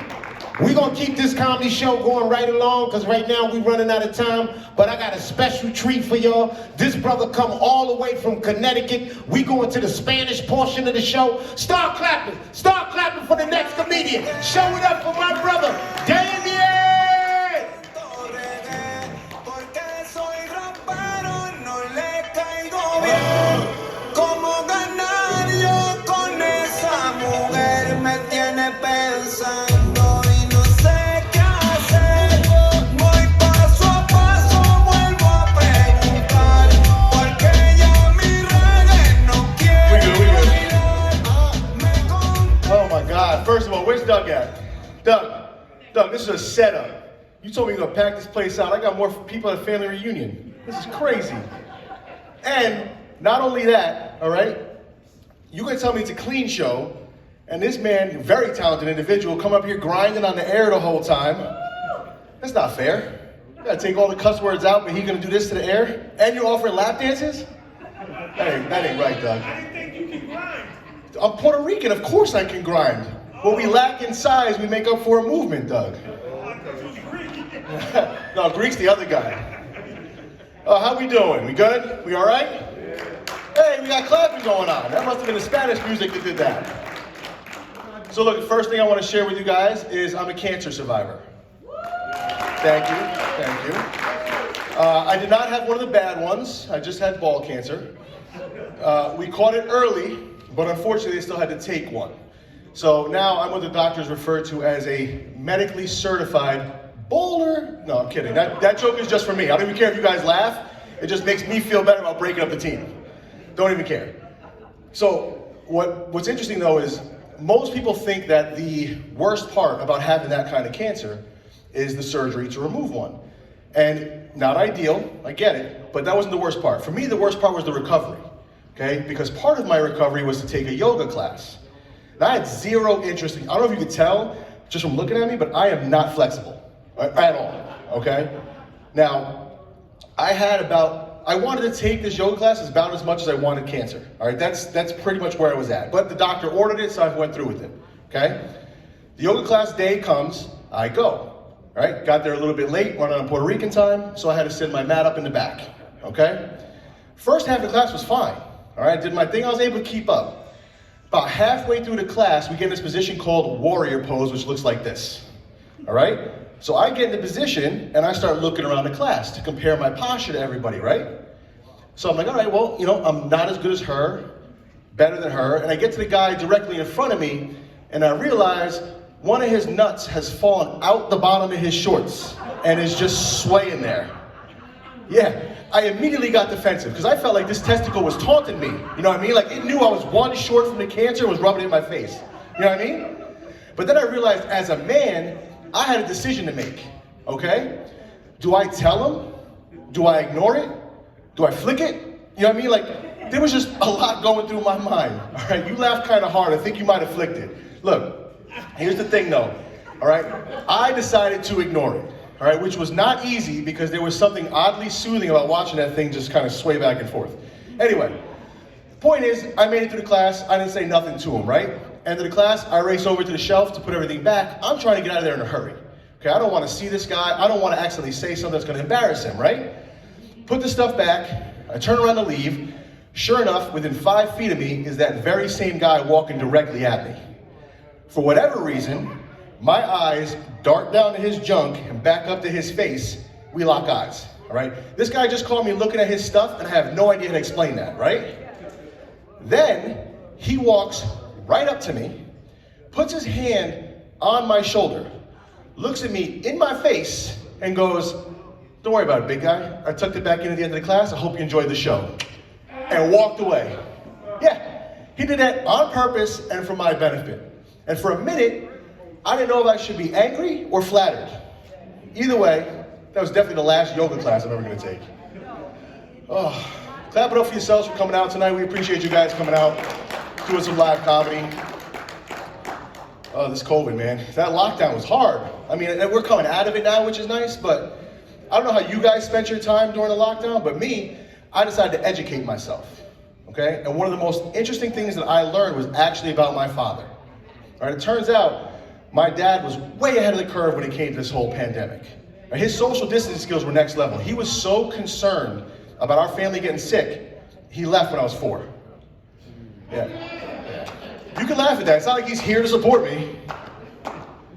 We're going to keep this comedy show going right along because right now we're running out of time. But I got a special treat for y'all. This brother come all the way from Connecticut. We going to the Spanish portion of the show. Start clapping. Start clapping for the next comedian. Show it up for my brother, Damien. Doug at? Doug, this is a setup. You told me you're gonna pack this place out. I got more people at a family reunion. This is crazy. And not only that, all right, you're gonna tell me it's a clean show, and this man, very talented individual, come up here grinding on the air the whole time. That's not fair. You gotta take all the cuss words out, but he's gonna do this to the air? And you're offering lap dances? That ain't right, Doug. I didn't think you could grind. I'm Puerto Rican, of course I can grind. What we lack in size, we make up for a movement, Doug. No, Greek's the other guy. How we doing? We good? We all right? Hey, we got clapping going on. That must have been the Spanish music that did that. So look, the first thing I want to share with you guys is I'm a cancer survivor. Thank you. I did not have one of the bad ones. I just had ball cancer. We caught it early, but unfortunately they still had to take one. So now I'm what the doctors refer to as a medically certified bowler. No, I'm kidding. That joke is just for me. I don't even care if you guys laugh. It just makes me feel better about breaking up the team. Don't even care. So what's interesting though is most people think that the worst part about having that kind of cancer is the surgery to remove one. And not ideal, I get it, but that wasn't the worst part. For me, the worst part was the recovery, okay? Because part of my recovery was to take a yoga class. And I had zero interest in, I don't know if you could tell just from looking at me, but I am not flexible at all, okay? Now, I wanted to take this yoga class about as much as I wanted cancer, all right? That's pretty much where I was at. But the doctor ordered it, so I went through with it, okay? The yoga class day comes, I go. All right, got there a little bit late, running on Puerto Rican time, so I had to send my mat up in the back, okay? First half of the class was fine, all right? Did my thing, I was able to keep up. About halfway through the class, we get in this position called warrior pose, which looks like this, all right? So I get in the position, and I start looking around the class to compare my posture to everybody, right? So I'm like, all right, well, I'm not as good as her, better than her, and I get to the guy directly in front of me, and I realize one of his nuts has fallen out the bottom of his shorts and is just swaying there. Yeah, I immediately got defensive because I felt like this testicle was taunting me. You know what I mean? Like it knew I was one short from the cancer and was rubbing it in my face. You know what I mean? But then I realized as a man, I had a decision to make, okay? Do I tell him? Do I ignore it? Do I flick it? You know what I mean? Like there was just a lot going through my mind. All right, you laughed kind of hard. I think you might have flicked it. Look. Here's the thing though, all right? I decided to ignore it, all right? Which was not easy because there was something oddly soothing about watching that thing just kind of sway back and forth. Anyway, the point is, I made it through the class, I didn't say nothing to him, right? End of the class, I race over to the shelf to put everything back. I'm trying to get out of there in a hurry. Okay, I don't want to see this guy, I don't want to accidentally say something that's going to embarrass him, right? Put the stuff back, I turn around to leave. Sure enough, within 5 feet of me is that very same guy walking directly at me. For whatever reason, my eyes dart down to his junk and back up to his face. We lock eyes, all right? This guy just caught me looking at his stuff and I have no idea how to explain that, right? Then he walks right up to me, puts his hand on my shoulder, looks at me in my face and goes, "Don't worry about it, big guy. I tucked it back in at the end of the class. I hope you enjoyed the show." And walked away. Yeah, he did that on purpose and for my benefit. And for a minute, I didn't know if I should be angry or flattered. Either way, that was definitely the last yoga class I'm ever gonna take. Oh, clap it up for yourselves for coming out tonight. We appreciate you guys coming out, doing some live comedy. Oh, this COVID, man. That lockdown was hard. I mean, we're coming out of it now, which is nice, but I don't know how you guys spent your time during the lockdown, but me, I decided to educate myself, okay? And one of the most interesting things that I learned was actually about my father. All right, it turns out my dad was way ahead of the curve when it came to this whole pandemic. His social distancing skills were next level. He was so concerned about our family getting sick, he left when I was 4. Yeah. You can laugh at that. It's not like he's here to support me.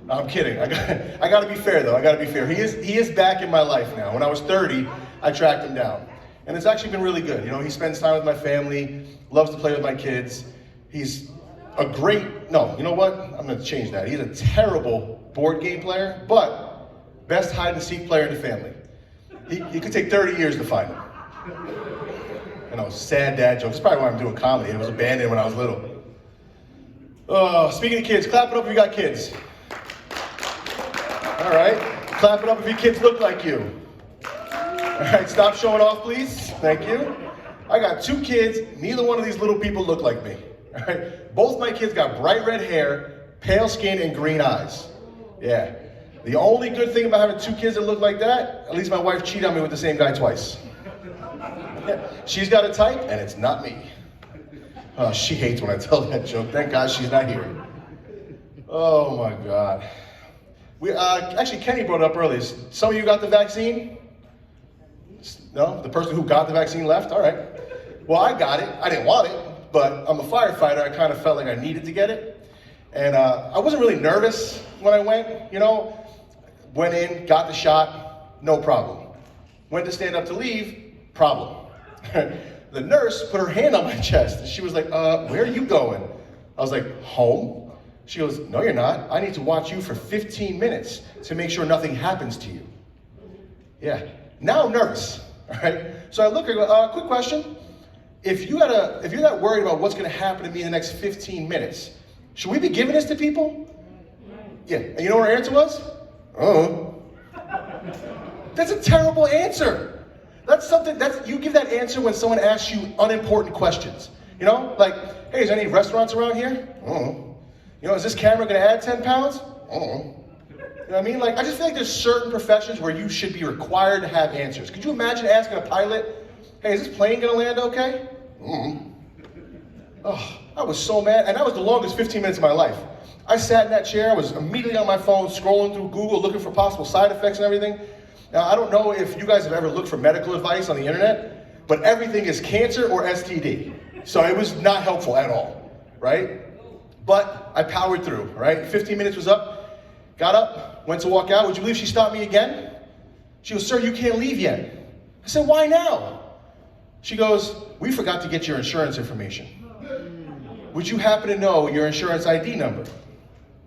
No, I'm kidding. I gotta be fair though. I gotta be fair. He is back in my life now. When I was 30, I tracked him down. And it's actually been really good. You know, he spends time with my family, loves to play with my kids. He's a great, no, you know what? I'm gonna change that. He's a terrible board game player, but best hide and seek player in the family. He could take 30 years to find him. You know, sad dad jokes. That's probably why I'm doing comedy. It was abandoned when I was little. Oh, speaking of kids, clap it up if you got kids. All right. Clap it up if your kids look like you. All right, stop showing off, please. Thank you. I got 2 kids. Neither one of these little people look like me. All right. Both my kids got bright red hair, pale skin, and green eyes. Yeah. The only good thing about having 2 kids that look like that, at least my wife cheated on me with the same guy twice. Yeah. She's got a type, and it's not me. Oh, she hates when I tell that joke. Thank God she's not here. Oh my God. Actually, Kenny brought it up earlier. Some of you got the vaccine? No? The person who got the vaccine left? All right. Well, I got it. I didn't want it, but I'm a firefighter. I kind of felt like I needed to get it. And I wasn't really nervous when I went, you know. Went in, got the shot, no problem. Went to stand up to leave, problem. The nurse put her hand on my chest. And she was like, where are you going? I was like, home. She goes, no, you're not. I need to watch you for 15 minutes to make sure nothing happens to you. Yeah. Now I'm nervous. All right. So I look at her, quick question. If you're not worried about what's going to happen to me in the next 15 minutes, should we be giving this to people? Yeah. And you know what her answer was? That's a terrible answer. You give that answer when someone asks you unimportant questions. You know, like, hey, is there any restaurants around here? You know, is this camera gonna add 10 pounds? You know what I mean? Like, I just feel like there's certain professions where you should be required to have answers. Could you imagine asking a pilot, hey, is this plane gonna land okay? Oh, I was so mad, and that was the longest 15 minutes of my life. I sat in that chair, I was immediately on my phone, scrolling through Google, looking for possible side effects and everything. Now, I don't know if you guys have ever looked for medical advice on the internet, but everything is cancer or STD. So it was not helpful at all, right? But I powered through, right? 15 minutes was up, got up, went to walk out. Would you believe she stopped me again? She goes, sir, you can't leave yet. I said, why now? She goes, we forgot to get your insurance information. Would you happen to know your insurance ID number?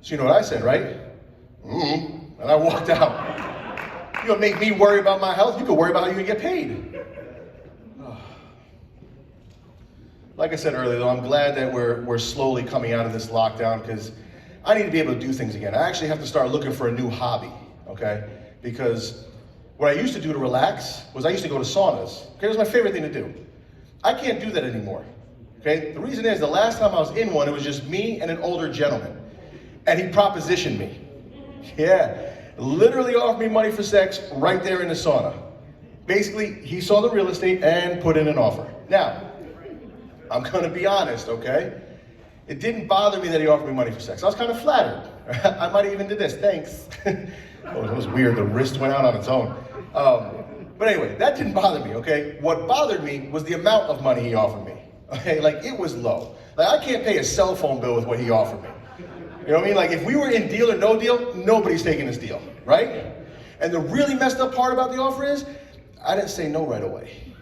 So you know what I said, right? And I walked out. You gonna make me worry about my health? You can worry about how you can get paid. Like I said earlier, though, I'm glad that we're slowly coming out of this lockdown because I need to be able to do things again. I actually have to start looking for a new hobby, okay? Because what I used to do to relax was I used to go to saunas. Okay, it was my favorite thing to do. I can't do that anymore, okay? The reason is the last time I was in one, it was just me and an older gentleman. And he propositioned me. Yeah, literally offered me money for sex right there in the sauna. Basically, he saw the real estate and put in an offer. Now, I'm gonna be honest, okay? It didn't bother me that he offered me money for sex. I was kind of flattered. I might have even did this, thanks. Oh, that was weird, the wrist went out on its own. But anyway, that didn't bother me, okay? What bothered me was the amount of money he offered me, okay? Like, it was low. Like, I can't pay a cell phone bill with what he offered me. You know what I mean? Like, if we were in Deal or No Deal, nobody's taking this deal, right? And the really messed up part about the offer is, I didn't say no right away.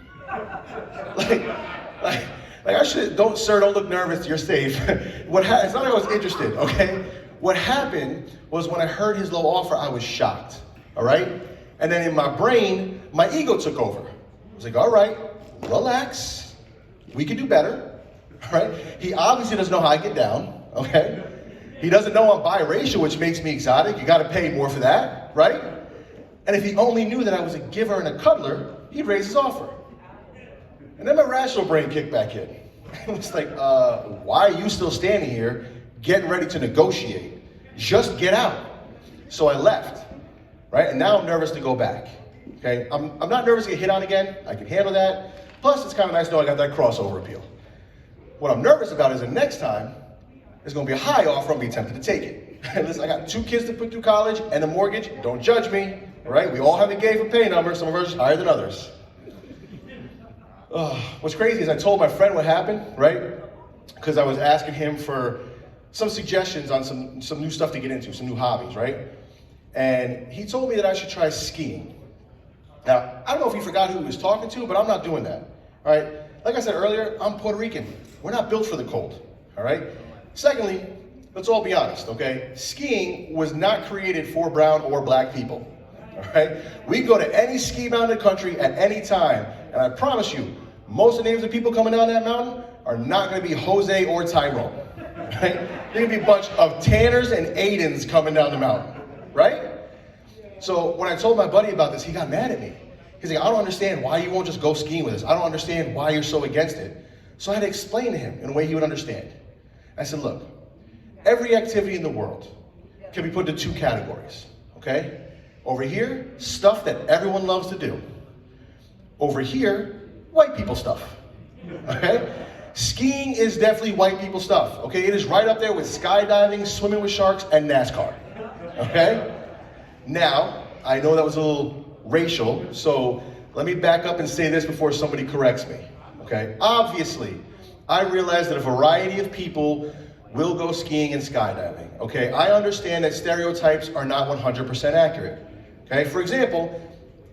Like I should, don't look nervous, you're safe. It's not like I was interested, okay? What happened was when I heard his low offer, I was shocked, all right? And then in my brain, my ego took over. I was like, all right, relax. We can do better, all right? He obviously doesn't know how I get down, okay? He doesn't know I'm biracial, which makes me exotic. You gotta pay more for that, right? And if he only knew that I was a giver and a cuddler, he'd raise his offer. And then my rational brain kicked back in. It was like, why are you still standing here getting ready to negotiate? Just get out. So I left, right? And now I'm nervous to go back, okay? I'm not nervous to get hit on again. I can handle that. Plus, it's kind of nice to know I got that crossover appeal. What I'm nervous about is the next time, there's gonna be a high offer, I'm gonna be tempted to take it. Listen, I got 2 kids to put through college and a mortgage. Don't judge me, all right? We all have a gay for pay number. Some of ours are higher than others. What's crazy is I told my friend what happened, right? Because I was asking him for some suggestions on some new stuff to get into, some new hobbies, right? And he told me that I should try skiing. Now, I don't know if he forgot who he was talking to, but I'm not doing that, all right? Like I said earlier, I'm Puerto Rican. We're not built for the cold, all right? Secondly, let's all be honest, okay? Skiing was not created for brown or black people, all right? We can go to any ski mountain in the country at any time, and I promise you, most of the names of people coming down that mountain are not gonna be Jose or Tyrone, right? They're gonna be a bunch of Tanners and Aidens coming down the mountain, right? So when I told my buddy about this, he got mad at me. He's like, I don't understand why you won't just go skiing with us. I don't understand why you're so against it. So I had to explain to him in a way he would understand. I said, look, every activity in the world can be put into two categories, okay? Over here, stuff that everyone loves to do. Over here, white people stuff, okay? Skiing is definitely white people stuff, okay? It is right up there with skydiving, swimming with sharks, and NASCAR, okay? Now, I know that was a little racial, so let me back up and say this before somebody corrects me, okay? Obviously, I realize that a variety of people will go skiing and skydiving, okay? I understand that stereotypes are not 100% accurate, okay? For example,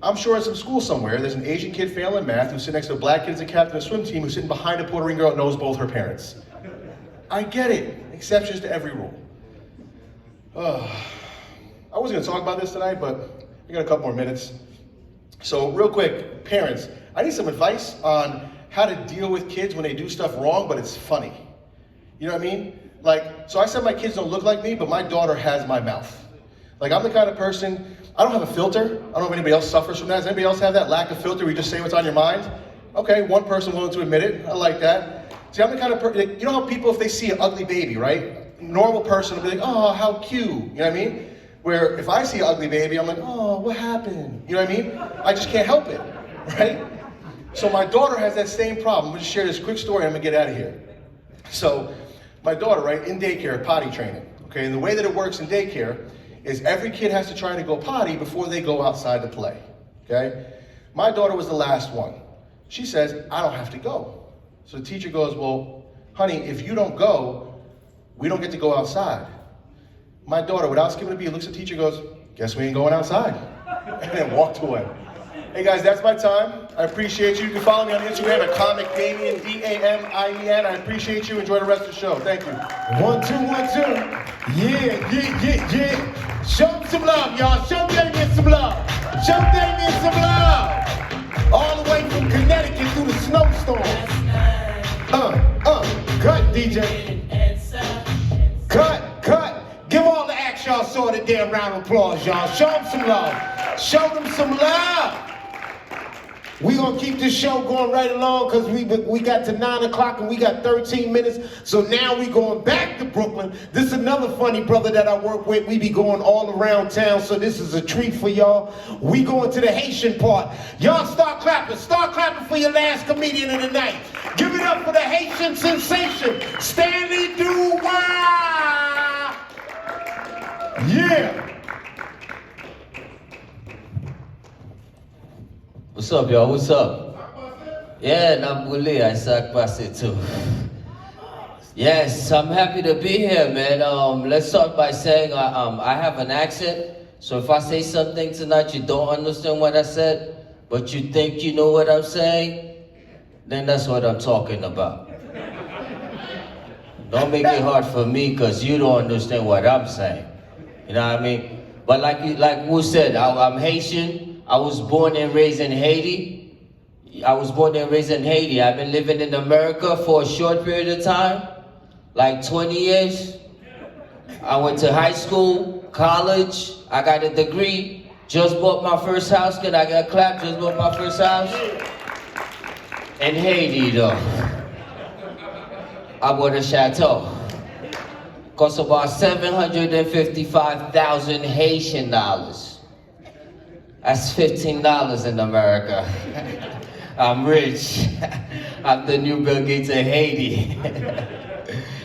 I'm sure in some school somewhere, there's an Asian kid failing math who's sitting next to a black kid as a captain of a swim team who's sitting behind a Puerto Rican girl that knows both her parents. I get it, exceptions to every rule. I wasn't gonna talk about this tonight, but we got a couple more minutes. So real quick, parents, I need some advice on how to deal with kids when they do stuff wrong, but it's funny. You know what I mean? Like, so I said my kids don't look like me, but my daughter has my mouth. Like, I'm the kind of person, I don't have a filter. I don't know if anybody else suffers from that. Does anybody else have that lack of filter where you just say what's on your mind? Okay, one person willing to admit it. I like that. See, I'm the kind of person, you know how people, if they see an ugly baby, right? Normal person will be like, oh, how cute. You know what I mean? Where if I see an ugly baby, I'm like, oh, what happened? You know what I mean? I just can't help it, right? So my daughter has that same problem. I'm gonna just share this quick story and I'm gonna get out of here. So my daughter, right, in daycare, potty training, okay? And the way that it works in daycare is every kid has to try to go potty before they go outside to play, okay? My daughter was the last one. She says, I don't have to go. So the teacher goes, well, honey, if you don't go, we don't get to go outside. My daughter, without skipping a beat, looks at the teacher and goes, guess we ain't going outside. And then walked away. Hey guys, that's my time. I appreciate you. You can follow me on Instagram at Comic Damien, D-A-M-I-E-N. I appreciate you. Enjoy the rest of the show. Thank you. 1, 2, 1, 2. Yeah. Show him some love, y'all. Show Damien some love. Show Damien some love. All the way from Connecticut through the snowstorm. Cut, DJ. Cut. Give all the acts y'all saw the damn round of applause, y'all. Show them some love. Show them some love. We gonna keep this show going right along because we got to 9 o'clock and we got 13 minutes. So now we going back to Brooklyn. This is another funny brother that I work with. We be going all around town, so this is a treat for y'all. We going to the Haitian part. Y'all start clapping. Start clapping for your last comedian of the night. Give it up for the Haitian sensation, Stanley Dubois. Yeah. What's up, y'all? What's up? Yeah, Nambule, I suck past it too. Yes, I'm happy to be here, man. Let's start by saying I have an accent. So if I say something tonight you don't understand what I said, but you think you know what I'm saying, then that's what I'm talking about. Don't make it hard for me because you don't understand what I'm saying. You know what I mean? But like Wu said, I'm Haitian. I was born and raised in Haiti. I've been living in America for a short period of time, like 20 years. I went to high school, college, I got a degree, just bought my first house. Can I get a clap? Just bought my first house. In Haiti though. I bought a chateau. Cost about $755,000 Haitian dollars. That's $15 in America. I'm rich. I'm the new Bill Gates of Haiti.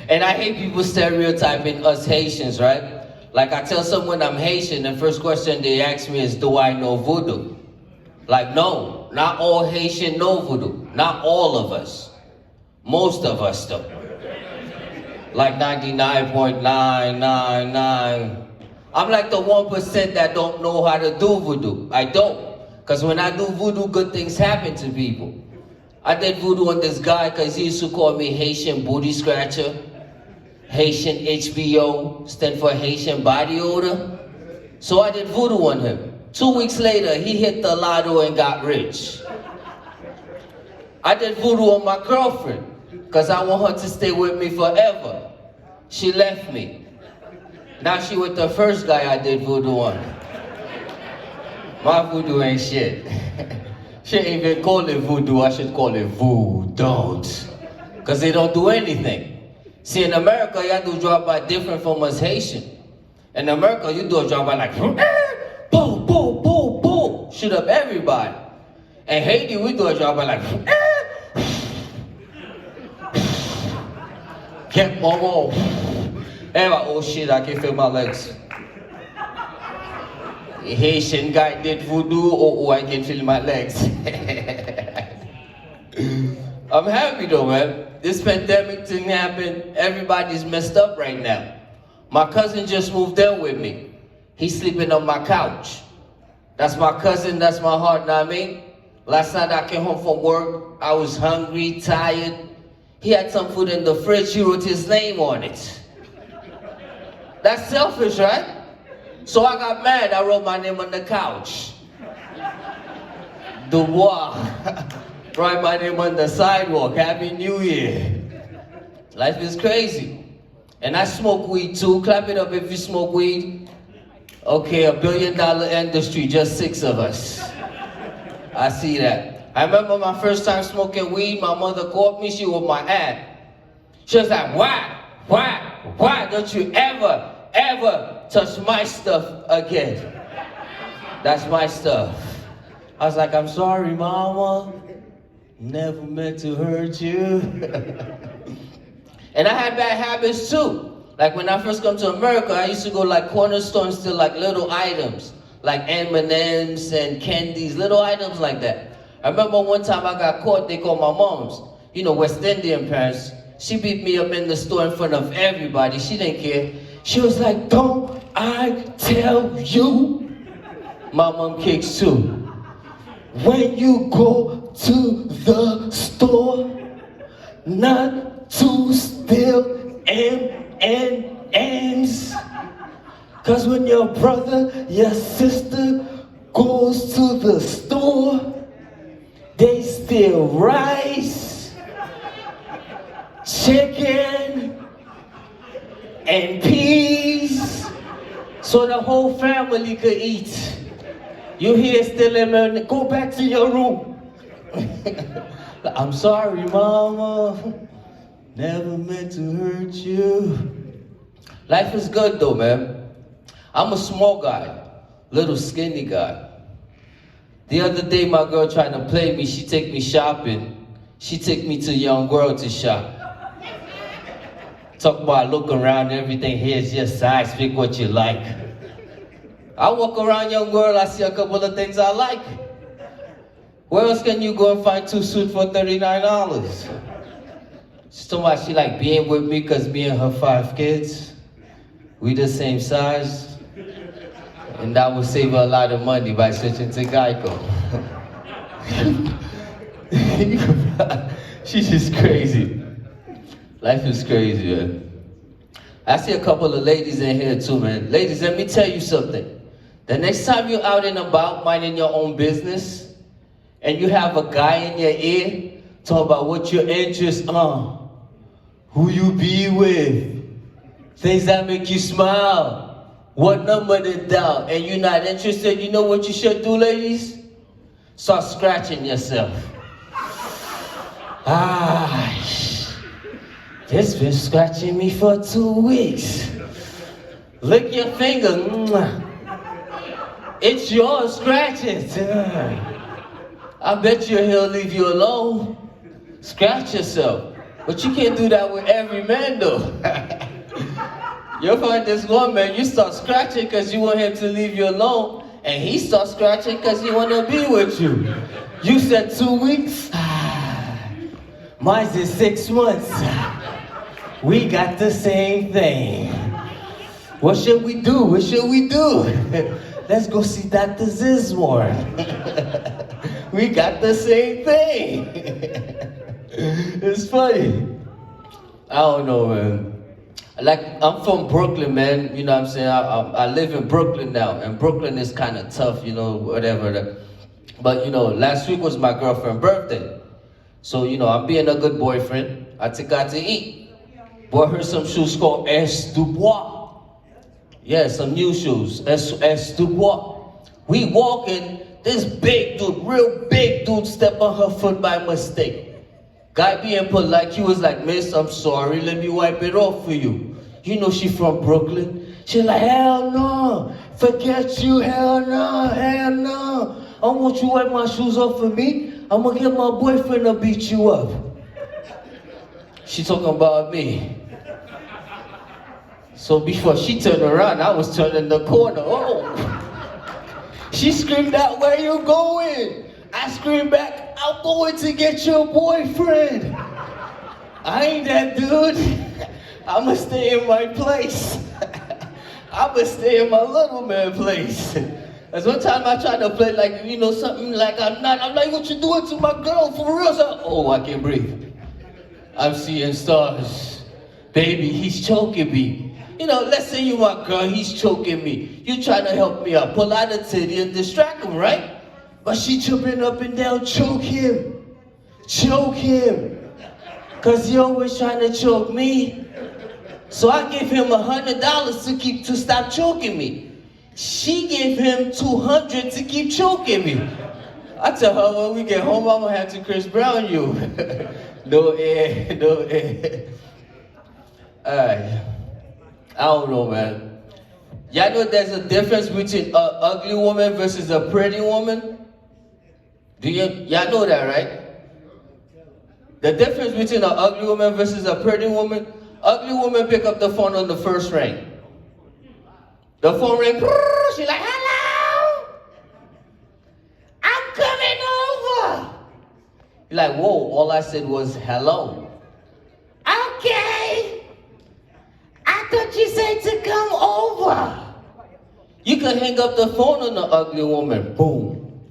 And I hate people stereotyping us Haitians, right? Like I tell someone I'm Haitian, the first question they ask me is, do I know voodoo? Like, no, not all Haitian know voodoo. Not all of us. Most of us though. Like 99.999. I'm like the 1% that don't know how to do voodoo. I don't. Because when I do voodoo, good things happen to people. I did voodoo on this guy because he used to call me Haitian Booty Scratcher. Haitian HBO, stand for Haitian Body Odor. So I did voodoo on him. 2 weeks later, he hit the lotto and got rich. I did voodoo on my girlfriend because I want her to stay with me forever. She left me. Now she with the first guy I did voodoo on. My voodoo ain't shit. Shouldn't even call it voodoo, I should call it voodoo. Cause they don't do anything. See, in America, y'all do drive-by different from us Haitian. In America, you do a drive-by like, boom, boom, boom, boom, shoot up everybody. In Haiti, we do a drive-by like, get my wall. Everybody, oh shit, I can't feel my legs. A Haitian guy did voodoo, oh, I can feel my legs. I'm happy though, man. This pandemic thing happened, everybody's messed up right now. My cousin just moved in with me. He's sleeping on my couch. That's my cousin, that's my heart, know what I mean? Last night I came home from work, I was hungry, tired. He had some food in the fridge, he wrote his name on it. That's selfish, right? So I got mad, I wrote my name on the couch. Dubois. Write my name on the sidewalk, Happy New Year. Life is crazy. And I smoke weed too, clap it up if you smoke weed. Okay, $1 billion industry, just 6 of us. I see that. I remember my first time smoking weed, my mother caught me, she was my aunt. She was like, why don't you ever touch my stuff again? That's my stuff. I was like, I'm sorry, mama. Never meant to hurt you. And I had bad habits too. Like when I first come to America, I used to go like corner stores to like little items, like M&Ms and candies, little items like that. I remember one time I got caught, they called my mom's, you know, West Indian parents. She beat me up in the store in front of everybody. She didn't care. She was like, don't I tell you? My mom kicks too. When you go to the store, not to steal M&Ms. Cause when your brother, your sister goes to the store, they steal rice, chicken, and peas, so the whole family could eat. You here still in, go back to your room. I'm sorry, mama. Never meant to hurt you. Life is good though, man. I'm a small guy, little skinny guy. The other day, my girl trying to play me, she take me shopping. She take me to Young World to shop. Talk about look around, everything here is just size, pick what you like. I walk around Young World, I see a couple of things I like. Where else can you go and find 2 suits for $39? She told me she like being with me because me and her 5 kids, we the same size. And that would save her a lot of money by switching to Geico. She's just crazy. Life is crazy, man. I see a couple of ladies in here too, man. Ladies, let me tell you something. The next time you're out and about minding your own business, and you have a guy in your ear talking about what your interests are, who you be with, things that make you smile, what number to dial, and you're not interested, you know what you should do, ladies? Start scratching yourself. This been scratching me for 2 weeks. Lick your finger. It's yours, scratch it. I bet you he'll leave you alone. Scratch yourself. But you can't do that with every man though. You'll find this one man, you start scratching because you want him to leave you alone, and he starts scratching because he want to be with you. You said 2 weeks? Mine's is 6 months. We got the same thing. What should we do? What should we do? Let's go see Dr. Zizmore. We got the same thing. It's funny. I don't know, man. Like, I'm from Brooklyn, man. You know what I'm saying? I live in Brooklyn now, and Brooklyn is kind of tough, you know, whatever. But, you know, last week was my girlfriend's birthday. So, you know, I'm being a good boyfriend. I took her out to eat. Bought her some shoes called S. Dubois. Yeah, some new shoes, S. Dubois. We walking, this big dude, real big dude, step on her foot by mistake. Guy being polite, he was like, miss, I'm sorry, let me wipe it off for you. You know she from Brooklyn. She like, hell no, forget you, hell no, hell no. I want you to wipe my shoes off for me. I'm gonna get my boyfriend to beat you up. She talking about me. So before she turned around, I was turning the corner. Oh. She screamed out, where you going? I screamed back, I'm going to get your boyfriend. I ain't that dude. I'ma stay in my place. I'ma stay in my little man place. Cause one time I tried to play like, you know, something like I'm not. I'm like, what you doing to my girl for real? So, oh, I can't breathe. I'm seeing stars. Baby, he's choking me. You know, let's say you my girl, he's choking me. You trying to help me out, pull out a titty and distract him, right? But she jumping up and down, choke him. Choke him. Cause he always trying to choke me. So I gave him $100 to stop choking me. She gave him $200 to keep choking me. I tell her when we get home, I'm gonna have to Chris Brown you. No air, no air. Alright. I don't know, man. Y'all know there's a difference between an ugly woman versus a pretty woman? Y'all know that, right? The difference between an ugly woman versus a pretty woman, ugly woman pick up the phone on the first ring. The phone ring, she like, hello? I'm coming over. You're like, whoa, all I said was hello. Okay. I thought you said to come over. You can hang up the phone on the ugly woman, boom.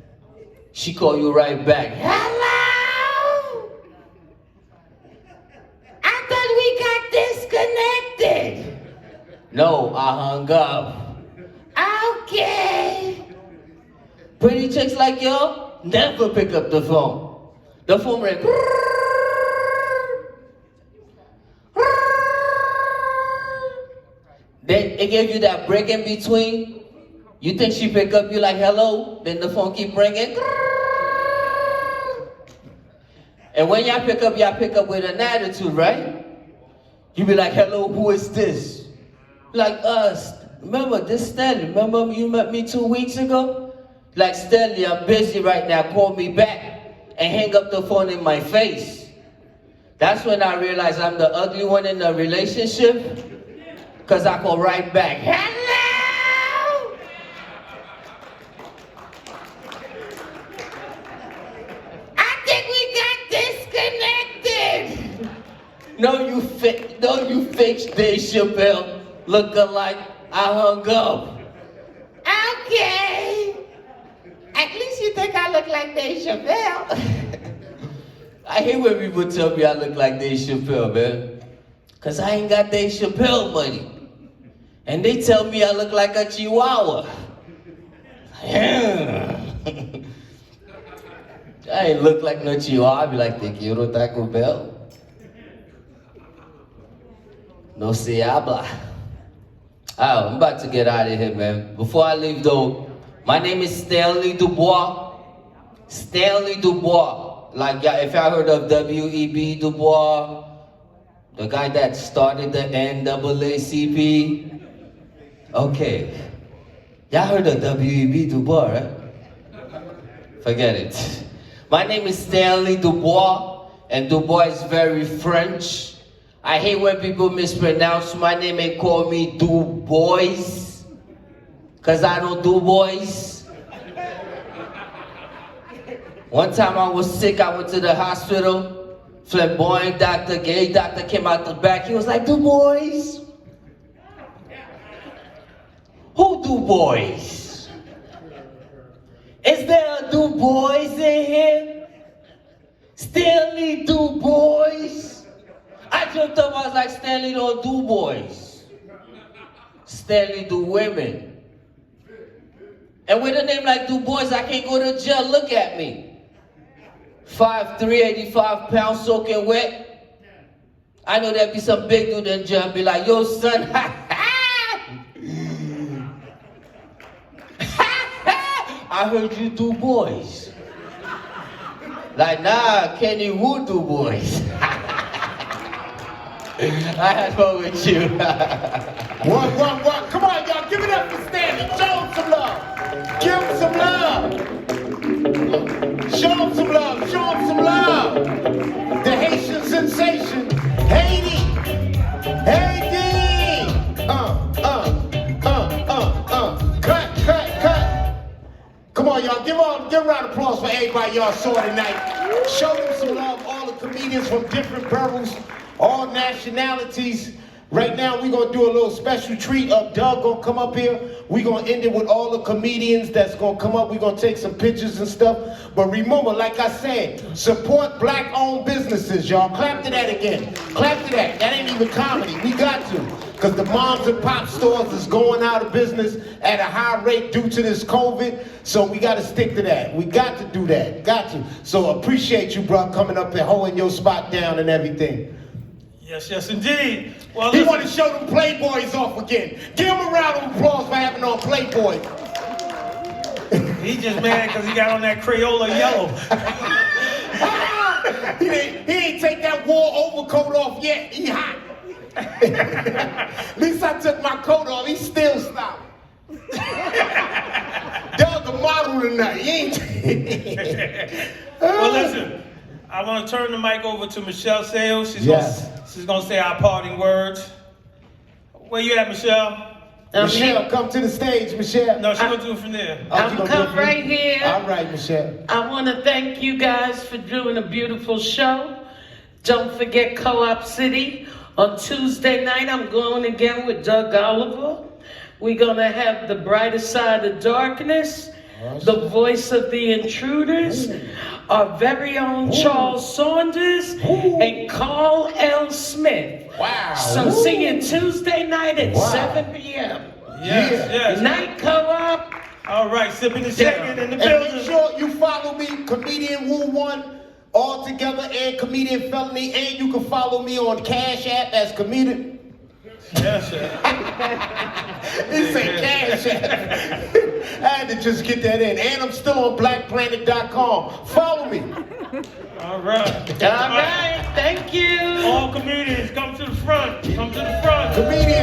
She call you right back, hello? I thought we got disconnected. No, I hung up. Okay. Pretty chicks like y'all never pick up the phone. The phone ring. Then it gave you that break in between. You think she pick up, you like hello, then the phone keep ringing. And when y'all pick up with an attitude, right? You be like, hello, who is this? Like us. Remember this Stanley? Remember you met me 2 weeks ago? Like, Stanley, I'm busy right now. Call me back and hang up the phone in my face. That's when I realized I'm the ugly one in the relationship. Cause I call right back. Hello! I think we got disconnected. No, you fake Dave Chappelle. Look alike, I hung up. Okay. At least you think I look like Dave Chappelle. I hate when people tell me I look like Dave Chappelle, man. Cause I ain't got Dave Chappelle money. And they tell me I look like a chihuahua. I ain't look like no chihuahua. I be like, te quiero Taco Bell. No se habla. I'm about to get out of here, man. Before I leave, though, my name is Stanley Dubois. Stanley Dubois. Like, if y'all heard of W.E.B. Du Bois, the guy that started the NAACP. Okay. Y'all heard of W.E.B. Du Bois, right? Forget it. My name is Stanley Dubois, and Dubois is very French. I hate when people mispronounce my name and call me Du Bois, cause I don't do boys. One time I was sick, I went to the hospital. Flamboyant doctor, gay doctor came out the back. He was like, Du Bois? Who Du Bois? Is there a Du Bois in here? Stanley Du Bois? I jumped up, I was like, Stanley don't do boys. Stanley do women. And with a name like Du Bois, I can't go to jail. Look at me. 5'3", 85 pounds, soaking wet. I know there'd be some big dude in jail and be like, yo, son, I heard you do boys. Like, nah, Kenny Wu do boys. I had fun with you. One. Come on, y'all. Give it up for Stanley. Show him some love. Give him some love. Show him some love. Show him some love. The Haitian sensation. Haiti. Haiti. Cut. Come on, y'all. Give a round of applause for everybody y'all saw tonight. Show them some love. All the comedians from different boroughs, all nationalities. Right now, we're going to do a little special treat of Doug going to come up here. We're going to end it with all the comedians that's going to come up. We're going to take some pictures and stuff. But remember, like I said, support black-owned businesses, y'all. Clap to that again. Clap to that. That ain't even comedy. We got to. Because the moms and pop stores is going out of business at a high rate due to this COVID. So we got to stick to that. We got to do that. Got to. So appreciate you, bro, coming up and holding your spot down and everything. Yes, indeed. Well, He listen, want to show them Playboys off again. Give him a round of applause for having on Playboy. he just mad because he got on that Crayola yellow. he ain't take that wool overcoat off yet. He hot. At least I took my coat off. He still stopped. Doug the model tonight. He ain't. Well, listen. I want to turn the mic over to Michelle Sales. She's gonna say our parting words. Where you at, Michelle? Michelle, come to the stage, Michelle. No, she's gonna do it from there. I'm come right here. All right, Michelle. I want to thank you guys for doing a beautiful show. Don't forget Co-op City on Tuesday night. I'm going again with Doug Oliver. We're gonna have The Brighter Side of Darkness, The Voice of the Intruders, our very own Charles Saunders, and Carl L. Smith. Wow. So see you Tuesday night at 7 p.m. Yes. Night Co-op. All right, sipping and shaking in the And building. make sure you follow me, Comedian Woo 1, all together, and Comedian Felony, and you can follow me on Cash App as Comedian. Yes, He said Cash App. I had to just get that in. And I'm still on BlackPlanet.com. Follow me. All right. All right. Thank you. All comedians, come to the front. Come to the front. Comedian